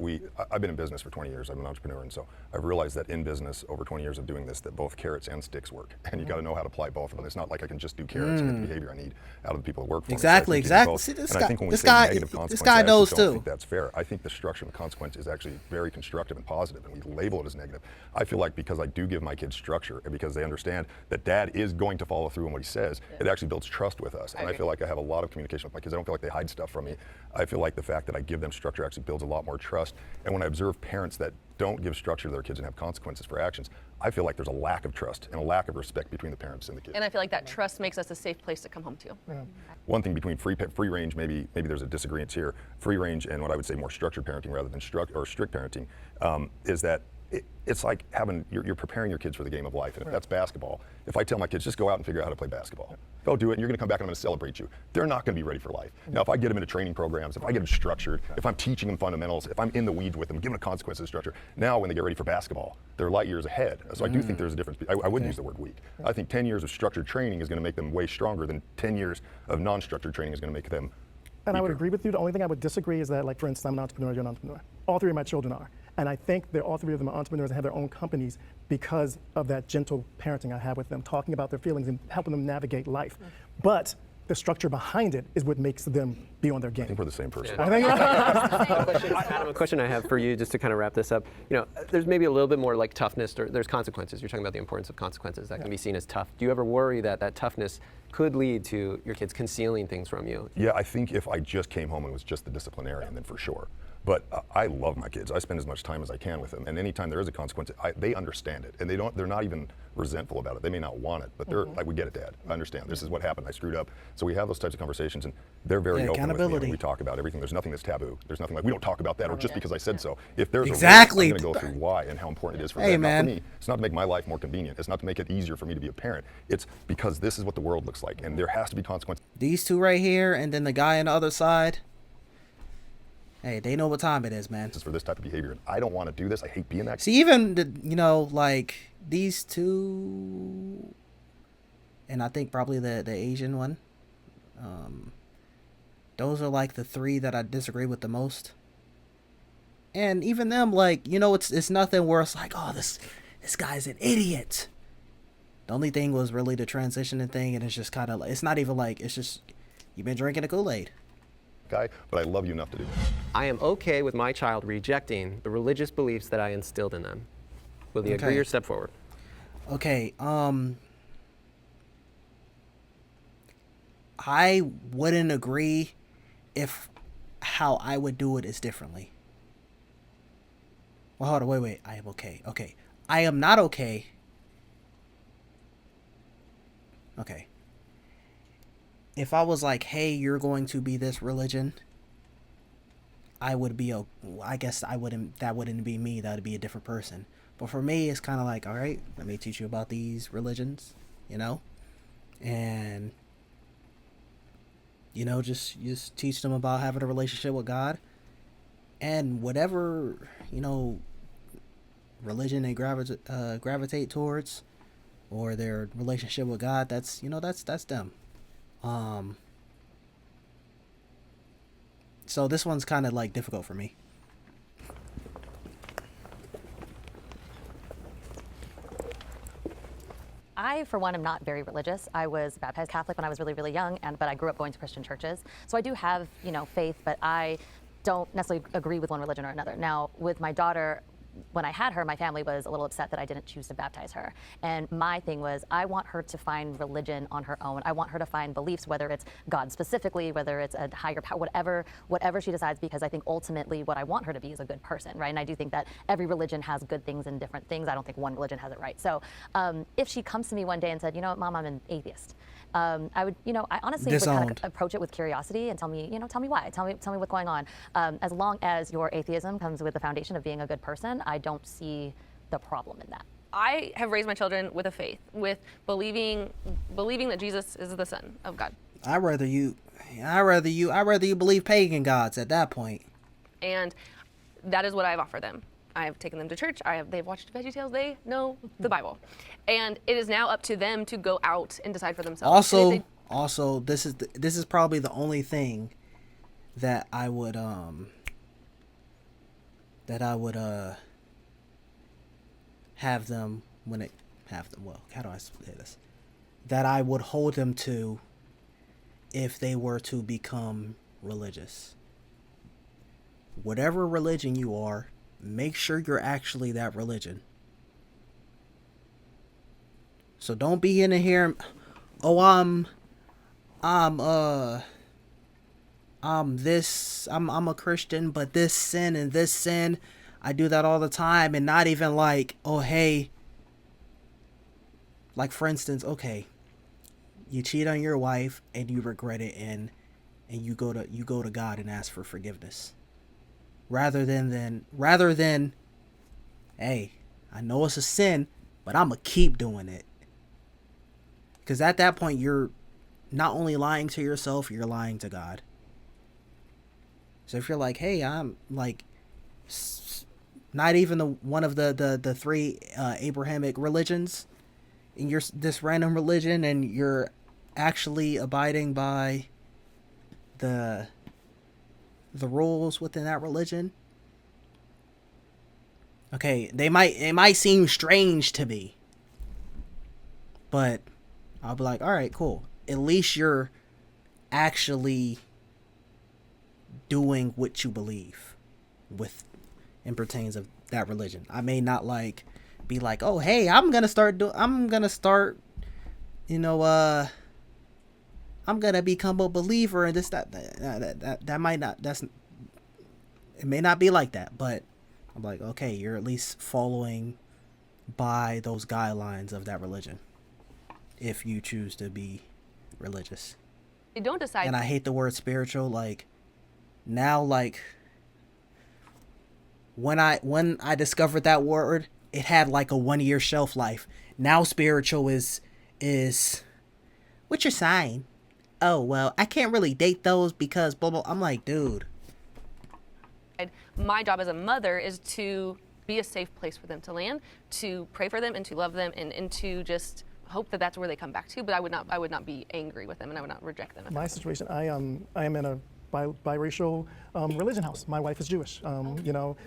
[SPEAKER 9] I've been in business for 20 years. I'm an entrepreneur, and so I've realized that in business, over 20 years of doing this, that both carrots and sticks work, and you got to know how to apply both of them. It's not like I can just do carrots and get the behavior I need out of the people that work for me.
[SPEAKER 1] Exactly. See, this guy knows too.
[SPEAKER 9] I don't think that's fair. I think the structure and the consequence is actually very constructive and positive, and we label it as negative. I feel like because I do give my kids structure, and because they understand that Dad is going to follow through on what he says, it actually builds trust with us. And I feel like I have a lot of communication with my kids. I don't feel like they hide stuff from me. I feel like the fact that I give them structure actually builds a lot more trust. And when I observe parents that don't give structure to their kids and have consequences for actions, I feel like there's a lack of trust and a lack of respect between the parents and the kids.
[SPEAKER 4] And I feel like that trust makes us a safe place to come home to.
[SPEAKER 6] Yeah.
[SPEAKER 9] One thing between free range, maybe there's a disagreement here, free range and what I would say more structured parenting rather than strict parenting, is that it's like you're preparing your kids for the game of life. And if that's basketball, if I tell my kids, just go out and figure out how to play basketball. Go do it, and you're gonna come back and I'm gonna celebrate you. They're not gonna be ready for life. Now, if I get them into training programs, if I get them structured, if I'm teaching them fundamentals, if I'm in the weeds with them, giving them consequences of structure, now when they get ready for basketball, they're light years ahead. So I do think there's a difference. I wouldn't use the word weak. I think 10 years of structured training is gonna make them way stronger than 10 years of non-structured training is gonna make them
[SPEAKER 6] And I would agree with you. The only thing I would disagree is that, like, for instance, I'm an entrepreneur, you're an entrepreneur. All three of my children are. And I think that all three of them are entrepreneurs and have their own companies because of that gentle parenting I have with them, talking about their feelings and helping them navigate life. But the structure behind it is what makes them be on their game.
[SPEAKER 9] I think we're the same person.
[SPEAKER 3] Yeah. Adam, a question I have for you, just to kind of wrap this up. There's maybe a little bit more like toughness, or there's consequences. You're talking about the importance of consequences that can be seen as tough. Do you ever worry that that toughness could lead to your kids concealing things from you?
[SPEAKER 9] Yeah, I think if I just came home and was just the disciplinarian, then for sure. But I love my kids. I spend as much time as I can with them, and anytime there is a consequence, they understand it, and they're not even resentful about it. They may not want it, but they're like, we get it, Dad. I understand. This is what happened. I screwed up. So we have those types of conversations, and they're very open with me when we talk about everything. There's nothing that's taboo. There's nothing like, we don't talk about that, or just because I said so. If there's a reason, I'm going to go through why and how important it is for them. Not for me. It's not to make my life more convenient. It's not to make it easier for me to be a parent. It's because this is what the world looks like, and there has to be consequences.
[SPEAKER 1] These two right here, and then the guy on the other side. Hey, they know what time it is, man.
[SPEAKER 9] This is for this type of behavior, and I don't want to do this. I hate being that.
[SPEAKER 1] See, even like these two, and I think probably the Asian one. Those are like the three that I disagree with the most. And even them, like, it's nothing where it's like, oh, this guy's an idiot. The only thing was really the transitioning thing, and it's just kind of like, it's not even like, it's just, you've been drinking the Kool-Aid.
[SPEAKER 9] Guy, but I love you enough to do that.
[SPEAKER 3] I am okay with my child rejecting the religious beliefs that I instilled in them. Will you agree or step forward?
[SPEAKER 1] Okay, I wouldn't agree if how I would do it is differently. Well, hold on, wait, I am okay. Okay, I am not okay. Okay. If I was like, hey, you're going to be this religion, I would be, I guess that wouldn't be me, that would be a different person. But for me, it's kind of like, all right, let me teach you about these religions, and, just teach them about having a relationship with God, and whatever, religion they gravitate towards, or their relationship with God, that's them. So this one's kind of like difficult for me.
[SPEAKER 10] I, for one, am not very religious. I was baptized Catholic when I was really, really young, but I grew up going to Christian churches. So I do have, faith, but I don't necessarily agree with one religion or another. Now, with my daughter, when I had her, my family was a little upset that I didn't choose to baptize her. And my thing was, I want her to find religion on her own. I want her to find beliefs, whether it's God specifically, whether it's a higher power, whatever she decides, because I think ultimately what I want her to be is a good person, right? And I do think that every religion has good things and different things. I don't think one religion has it right. So if she comes to me one day and said, you know what, Mom, I'm an atheist, I would, I honestly would kind of approach it with curiosity and tell me why, tell me what's going on. As long as your atheism comes with the foundation of being a good person, I don't see the problem in that.
[SPEAKER 4] I have raised my children with a faith, with believing that Jesus is the Son of God.
[SPEAKER 1] I'd rather you believe pagan gods at that point.
[SPEAKER 4] And that is what I've offered them. I've taken them to church. They've watched VeggieTales. They know the Bible, and it is now up to them to go out and decide for themselves.
[SPEAKER 1] Also, this is probably the only thing that I would have them well, how do I say this? That I would hold them to if they were to become religious. Whatever religion you are, make sure you're actually that religion. So don't be in here, I'm a Christian, but this sin and this sin, I do that all the time, and not even like, oh hey, like for instance, okay, you cheat on your wife and you regret it, and you go to God and ask for forgiveness. Rather than, hey, I know it's a sin, but I'm gonna keep doing it. Because at that point, you're not only lying to yourself, you're lying to God. So if you're like, hey, I'm like, not even one of the three Abrahamic religions, and you're this random religion, and you're actually abiding by the rules within that religion. Okay, it might seem strange to me, but I'll be like, all right, cool. At least you're actually doing what you believe with in pertains of that religion. I may not be like, oh hey, I'm gonna become a believer and this that might not, it may not be like that, but I'm like, okay, you're at least following by those guidelines of that religion if you choose to be religious.
[SPEAKER 4] They don't decide.
[SPEAKER 1] And I hate the word spiritual. Now, when I discovered that word, it had a 1-year shelf life. Now spiritual is what's your sign? Oh, well, I can't really date those because blah, blah. I'm like, dude.
[SPEAKER 4] My job as a mother is to be a safe place for them to land, to pray for them and to love them and to just hope that that's where they come back to. But I would not be angry with them, and I would not reject them.
[SPEAKER 6] My situation, I am in a biracial religion house. My wife is Jewish,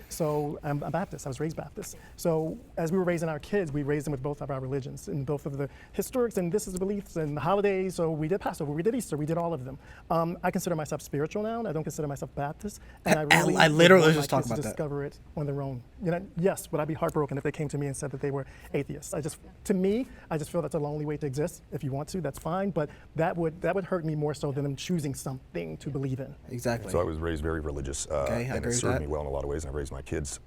[SPEAKER 6] so I'm Baptist. I was raised Baptist. So as we were raising our kids, we raised them with both of our religions and both of the historics and this is the beliefs and the holidays. So we did Passover, we did Easter, we did all of them. I consider myself spiritual now. I don't consider myself Baptist. And
[SPEAKER 1] I literally was just talking about that.
[SPEAKER 6] Discover it on their own. Yes, would I be heartbroken if they came to me and said that they were atheists? I just feel that's a lonely way to exist. If you want to, that's fine. But that would hurt me more so than them choosing something to believe in.
[SPEAKER 1] Exactly.
[SPEAKER 9] So I was raised very religious, and it served me well in a lot of ways, and I raised my kids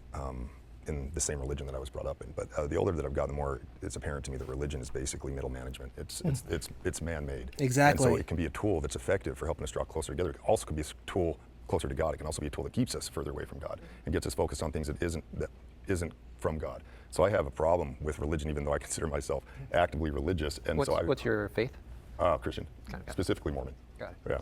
[SPEAKER 9] in the same religion that I was brought up in. But the older that I've gotten, the more it's apparent to me that religion is basically middle management. It's man-made.
[SPEAKER 1] Exactly.
[SPEAKER 9] And so it can be a tool that's effective for helping us draw closer together. It also can be a tool closer to God. It can also be a tool that keeps us further away from God and gets us focused on things that isn't from God. So I have a problem with religion, even though I consider myself actively religious. And
[SPEAKER 3] what's your faith?
[SPEAKER 9] Christian, specifically Mormon.
[SPEAKER 3] Got it.
[SPEAKER 9] Yeah.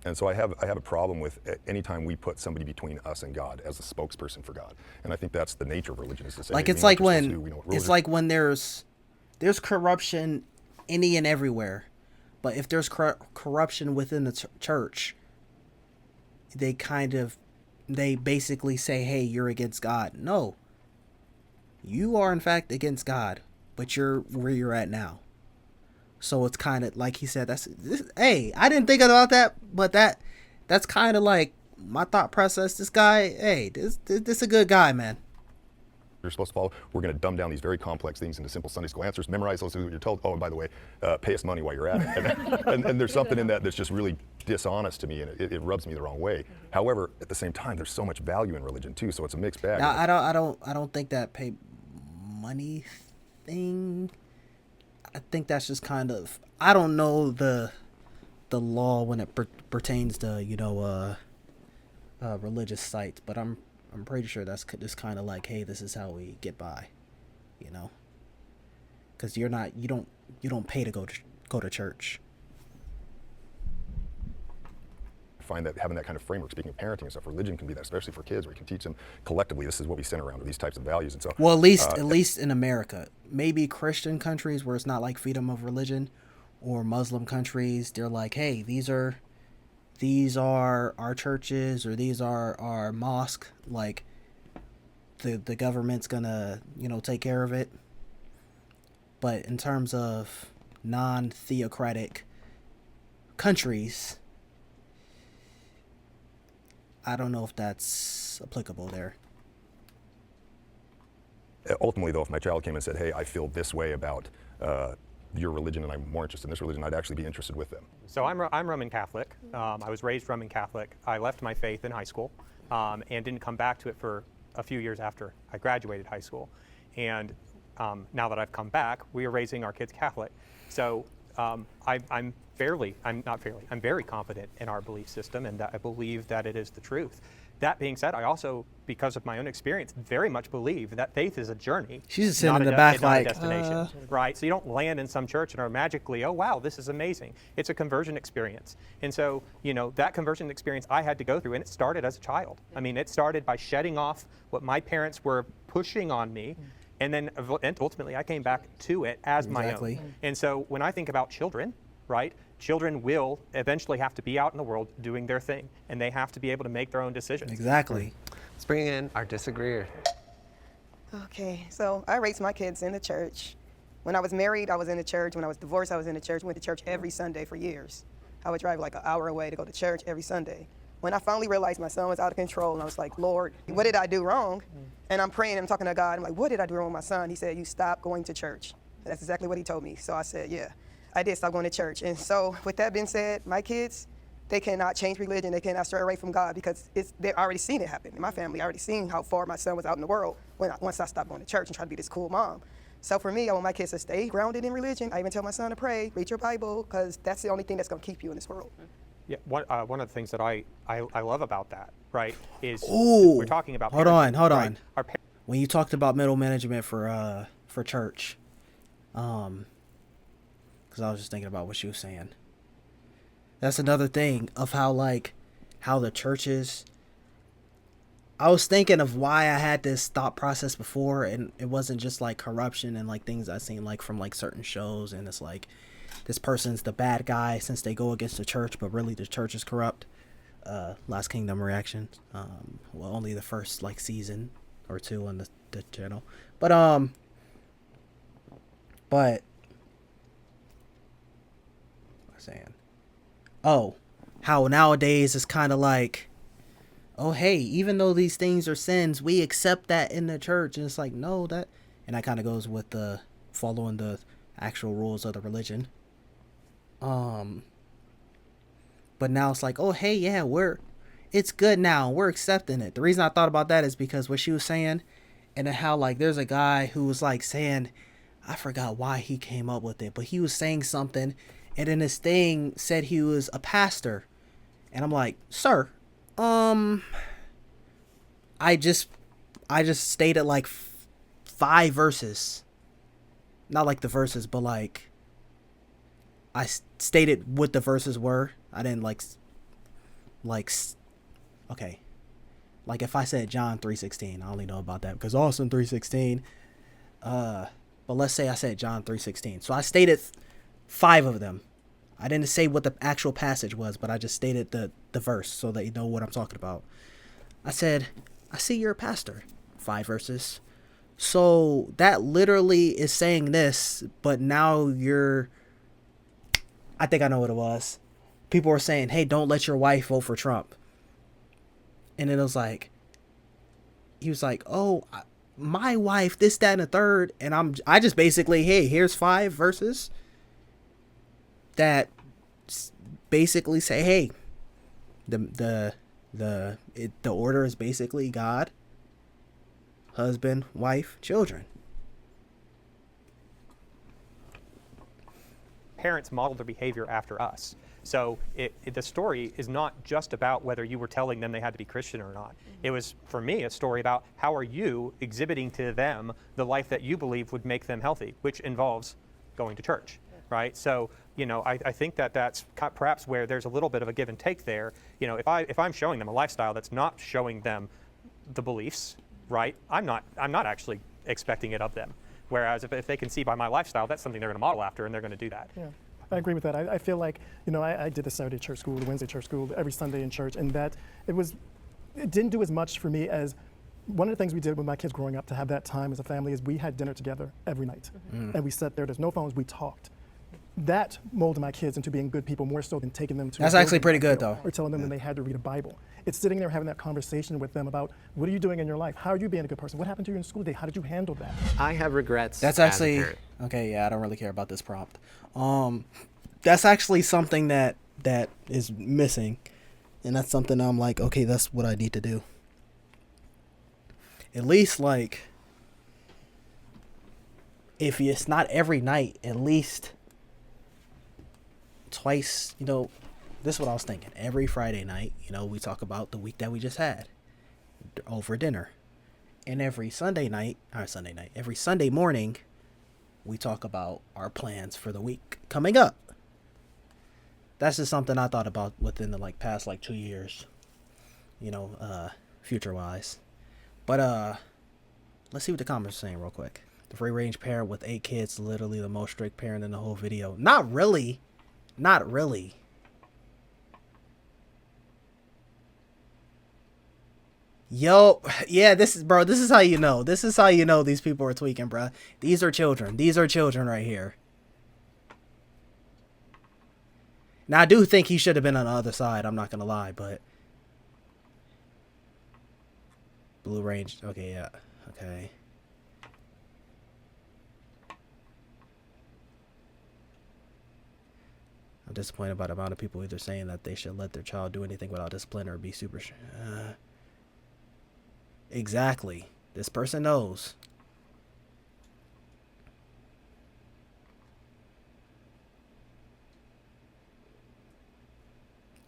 [SPEAKER 9] And so I have a problem with anytime we put somebody between us and God as a spokesperson for God. And I think that's the nature of religion, is to say,
[SPEAKER 1] when there's corruption any and everywhere, but if there's corruption within the church, they basically say, hey, you're against God. No, you are in fact against God, but you're where you're at now. So it's kind of like he said, hey, I didn't think about that, but that's kind of like my thought process. This guy, hey, this a good guy, man.
[SPEAKER 9] you're supposed to follow. We're going to dumb down these very complex things into simple Sunday school answers, memorize those, do what you're told. Oh, and by the way, pay us money while you're at it. And there's something in that that's just really dishonest to me, and it rubs me the wrong way. However, at the same time, there's so much value in religion too, so it's a mixed bag.
[SPEAKER 1] Now, I don't think that pay money thing. I think that's just kind of, I don't know the law when it pertains to religious sites, but I'm pretty sure that's just kind of like, hey, this is how we get by, because you don't pay to go to church.
[SPEAKER 9] Find that having that kind of framework, speaking of parenting and stuff, religion can be that, especially for kids, where you can teach them collectively, this is what we center around, or these types of values. And so,
[SPEAKER 1] well, at least in America, maybe Christian countries where it's not like freedom of religion, or Muslim countries, they're like, hey, these are our churches, or these are our mosque, like the government's gonna take care of it. But in terms of non-theocratic countries, I don't know if that's applicable there.
[SPEAKER 9] Ultimately, though, if my child came and said, hey, I feel this way about your religion and I'm more interested in this religion, I'd actually be interested with them.
[SPEAKER 2] So I'm Roman Catholic. I was raised Roman Catholic. I left my faith in high school and didn't come back to it for a few years after I graduated high school. And now that I've come back, we are raising our kids Catholic. So I'm very confident in our belief system, and that I believe that it is the truth. That being said, I also, because of my own experience, very much believe that faith is a journey.
[SPEAKER 1] She's just sitting in the back
[SPEAKER 2] not
[SPEAKER 1] like,
[SPEAKER 2] a destination, right? So you don't land in some church and are magically, oh wow, this is amazing. It's a conversion experience. And so, that conversion experience I had to go through, and it started as a child. I mean, it started by shedding off what my parents were pushing on me, and then ultimately I came back to it as my own. And so when I think about children, right? Children will eventually have to be out in the world doing their thing, and they have to be able to make their own decisions.
[SPEAKER 1] Exactly.
[SPEAKER 3] Let's bring in our disagreeer.
[SPEAKER 8] Okay, so I raised my kids in the church. When I was married, I was in the church. When I was divorced, I was in the church. Went to church every Sunday for years. I would drive like an hour away to go to church every Sunday. When I finally realized my son was out of control, and I was like, Lord, what did I do wrong? And I'm praying and I'm talking to God. I'm like, what did I do wrong with my son? He said, you stopped going to church. That's exactly what he told me. So I said, yeah. I did stop going to church. And so with that being said, my kids, they cannot change religion. They cannot stray away from God, because they've already seen it happen. In my family, I already seen how far my son was out in the world once I stopped going to church and tried to be this cool mom. So for me, I want my kids to stay grounded in religion. I even tell my son to pray, read your Bible, because that's the only thing that's going to keep you in this world.
[SPEAKER 2] Yeah, one of the things that I love about that, right, is
[SPEAKER 1] Ooh,
[SPEAKER 2] we're talking about
[SPEAKER 1] hold
[SPEAKER 2] parenting,
[SPEAKER 1] on.
[SPEAKER 2] right?
[SPEAKER 1] When you talked about middle management for church, because I was just thinking about what she was saying. That's another thing of how the churches. I was thinking of why I had this thought process before, and it wasn't just like corruption and like things I've seen like from like certain shows, and it's like this person's the bad guy since they go against the church, but really the church is corrupt. Last Kingdom reaction. Well, only the first like season or two on the channel, but saying, oh, how nowadays it's kind of like, oh hey, even though these things are sins, we accept that in the church, and it's like, no, that, and that kind of goes with the following the actual rules of the religion. But now it's like, oh hey, yeah, it's good now, we're accepting it. The reason I thought about that is because what she was saying, and then how like there's a guy who was like saying, I forgot why he came up with it, but he was saying something, and then this thing said he was a pastor. And I'm like, sir, I just stated like 5 verses. Not like the verses, but like I stated what the verses were. I didn't okay. Like if I said John 3:16, I only know about that because Austin 3:16. But let's say I said John 3:16. So I stated 5 of them. I didn't say what the actual passage was, but I just stated the verse so that you know what I'm talking about. I said, I see you're a pastor. 5 verses. So that literally is saying this, but now I think I know what it was. People were saying, hey, don't let your wife vote for Trump. And then it was like, he was like, oh, my wife, this, that, and the third, and I just basically, hey, here's 5 verses that basically say, hey, the order is basically God, husband, wife, children.
[SPEAKER 2] Parents model their behavior after us. So the story is not just about whether you were telling them they had to be Christian or not. It was, for me, a story about how are you exhibiting to them the life that you believe would make them healthy, which involves going to church, right? So, you know, I think that that's perhaps where there's a little bit of a give and take there. You know, if I'm showing them a lifestyle that's not showing them the beliefs, right, I'm not actually expecting it of them. Whereas if they can see by my lifestyle, that's something they're going to model after, and they're going to do that.
[SPEAKER 6] Yeah. I agree with that. I feel like, you know, I did the Saturday church school, the Wednesday church school, every Sunday in church, and that it didn't do as much for me as one of the things we did with my kids growing up to have that time as a family is we had dinner together every night. And we sat there, there's no phones, we talked. That molded my kids into being good people more so than taking them to
[SPEAKER 1] That's actually pretty good, though.
[SPEAKER 6] Or telling them that they had to read a Bible. It's sitting there having that conversation with them about what are you doing in your life? How are you being a good person? What happened to you in school today? How did you handle that?
[SPEAKER 3] I have regrets.
[SPEAKER 1] That's
[SPEAKER 3] as a
[SPEAKER 1] actually
[SPEAKER 3] parent.
[SPEAKER 1] okay. Yeah, I don't really care about this prompt. That's actually something that is missing, and that's something I'm like, okay, that's what I need to do. At least, like, if it's not every night, at least twice. You know, this is what I was thinking. Every Friday night, you know, we talk about the week that we just had over dinner, and every Sunday morning, we talk about our plans for the week coming up. That's just something I thought about within the past 2 years, you know, future wise. But let's see what the comments are saying real quick. The free range parent with 8 kids, literally the most strict parent in the whole video. Not really. Not really. Yo, yeah, this is how you know. This is how you know these people are tweaking, bro. These are children. These are children right here. Now, I do think he should have been on the other side. I'm not going to lie, but... Blue range. Okay, yeah. Okay. I'm disappointed by the amount of people either saying that they should let their child do anything without discipline or be super... Exactly. This person knows.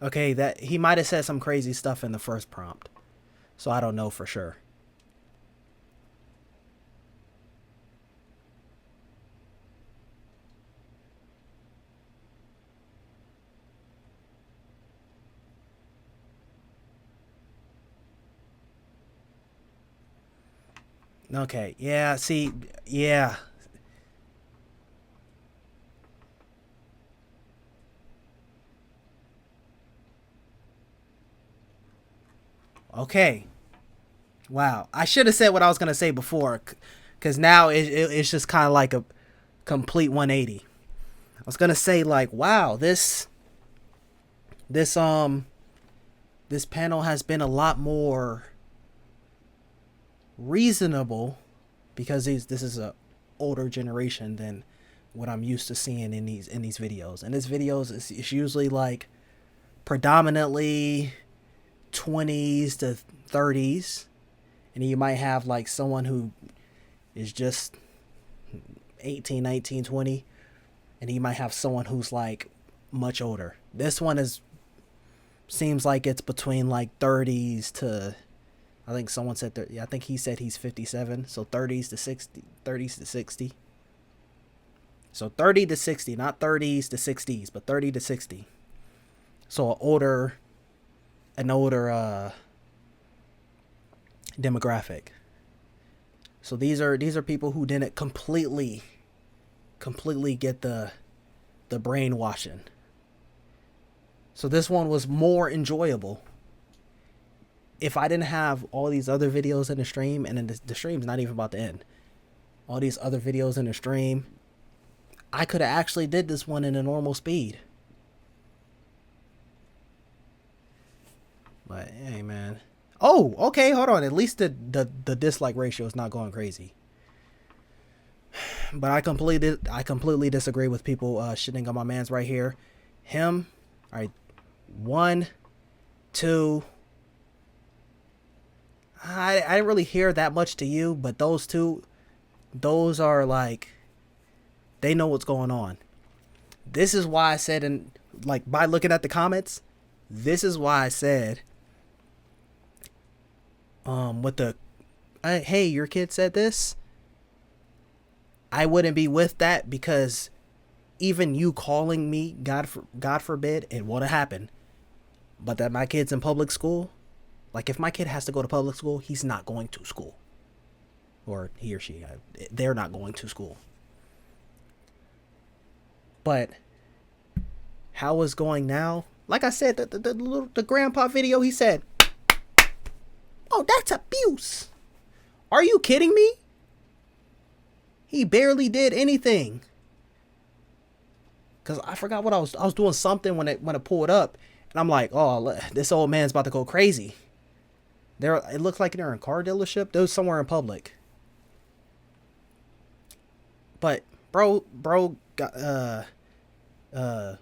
[SPEAKER 1] Okay, that he might have said some crazy stuff in the first prompt. So I don't know for sure. Okay, yeah, see, yeah. Okay. Wow. I should have said what I was going to say before, because now it's just kind of like a complete 180. I was going to say, like, wow, this panel has been a lot more reasonable, because this is a older generation than what I'm used to seeing in these videos. And this videos is usually like predominantly 20s to 30s, and you might have like someone who is just 18, 19, 20, and you might have someone who's like much older. This one seems like it's between like 30s to, I think someone said that, I think he said he's 57, so 30s to 60. So 30 to 60, not 30s to 60s, but 30 to 60. So an older demographic. So these are people who didn't completely get the brainwashing. So this one was more enjoyable. If I didn't have all these other videos in the stream, and then the stream's not even about to end, all these other videos in the stream, I could have actually did this one in a normal speed. But hey, man. Oh, okay, hold on. At least the dislike ratio is not going crazy. But I completely disagree with people shitting on my man's right here. Him, all right, 1, 2. I didn't really hear that much to you, but those two, those are like, they know what's going on. This is why I said, and like by looking at the comments, this is why I said, with the, hey, your kid said this, I wouldn't be with that, because even you calling me, God forbid, it wouldn't happen, but that my kid's in public school, like if my kid has to go to public school, he's not going to school. Or he or she, they're not going to school. But how it's going now, like I said, the grandpa video, he said, oh, that's abuse. Are you kidding me? He barely did anything. Cause I forgot what I was doing something when it pulled up, and I'm like, oh, this old man's about to go crazy. It looks like they're in a car dealership. They're somewhere in public. But bro got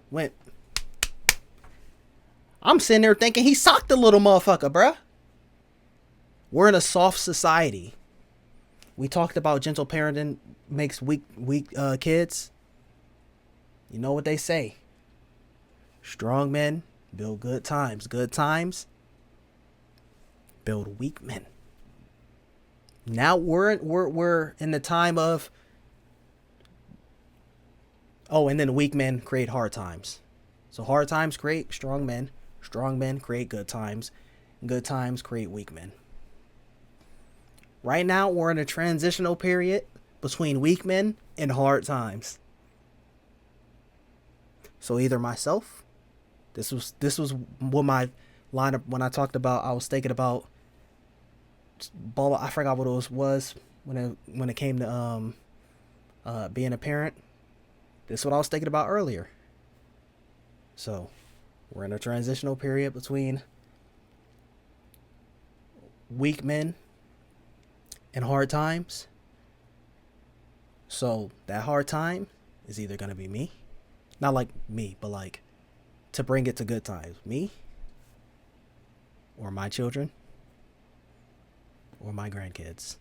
[SPEAKER 1] went. I'm sitting there thinking he socked the little motherfucker, bruh. We're in a soft society. We talked about gentle parenting makes weak kids. You know what they say. Strong men build good times. Good times build weak men. Now we're in the time of, oh, and then weak men create hard times. So hard times create strong men. Strong men create good times. Good times create weak men. Right now, we're in a transitional period between weak men and hard times. So either myself, this was what my lineup, when I talked about, I was thinking about, I forgot what it was when it came to being a parent. This is what I was thinking about earlier. So we're in a transitional period between weak men and hard times. So that hard time is either going to be me, not like me, but like to bring it to good times, me or my children or my grandkids.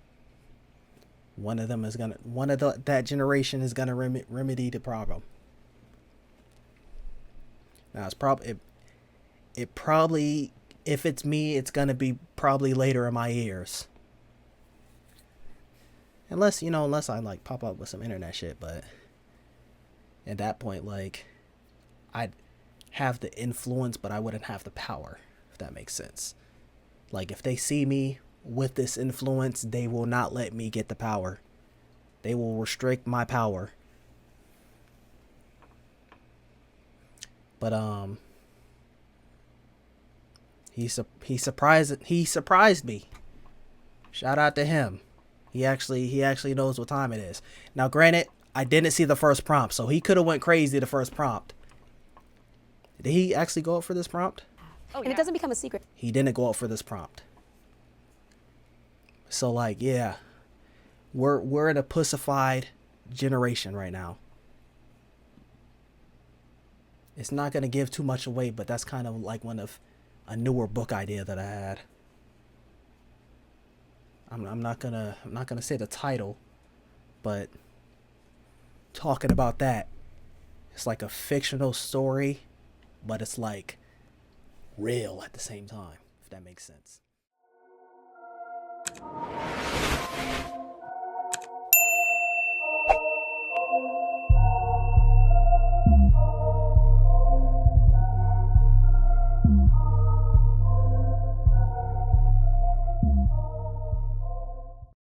[SPEAKER 1] That generation is gonna remedy the problem. Now it's probably, if it's me, it's gonna be probably later in my years. Unless I like pop up with some internet shit, but at that point, like, I'd have the influence, but I wouldn't have the power, if that makes sense. Like, if they see me with this influence, they will not let me get the power. They will restrict my power. But he surprised me. Shout out to him. He actually knows what time it is. Now, granted, I didn't see the first prompt, so he could have went crazy the first prompt. Did he actually go up for this prompt?
[SPEAKER 5] Oh, and it doesn't become a secret.
[SPEAKER 1] He didn't go up for this prompt. So, like, yeah, we're in a pussified generation right now. It's not gonna give too much away, but that's kind of like one of a newer book idea that I had. I'm not gonna say the title, but talking about that, it's like a fictional story, but it's like real at the same time, if that makes sense.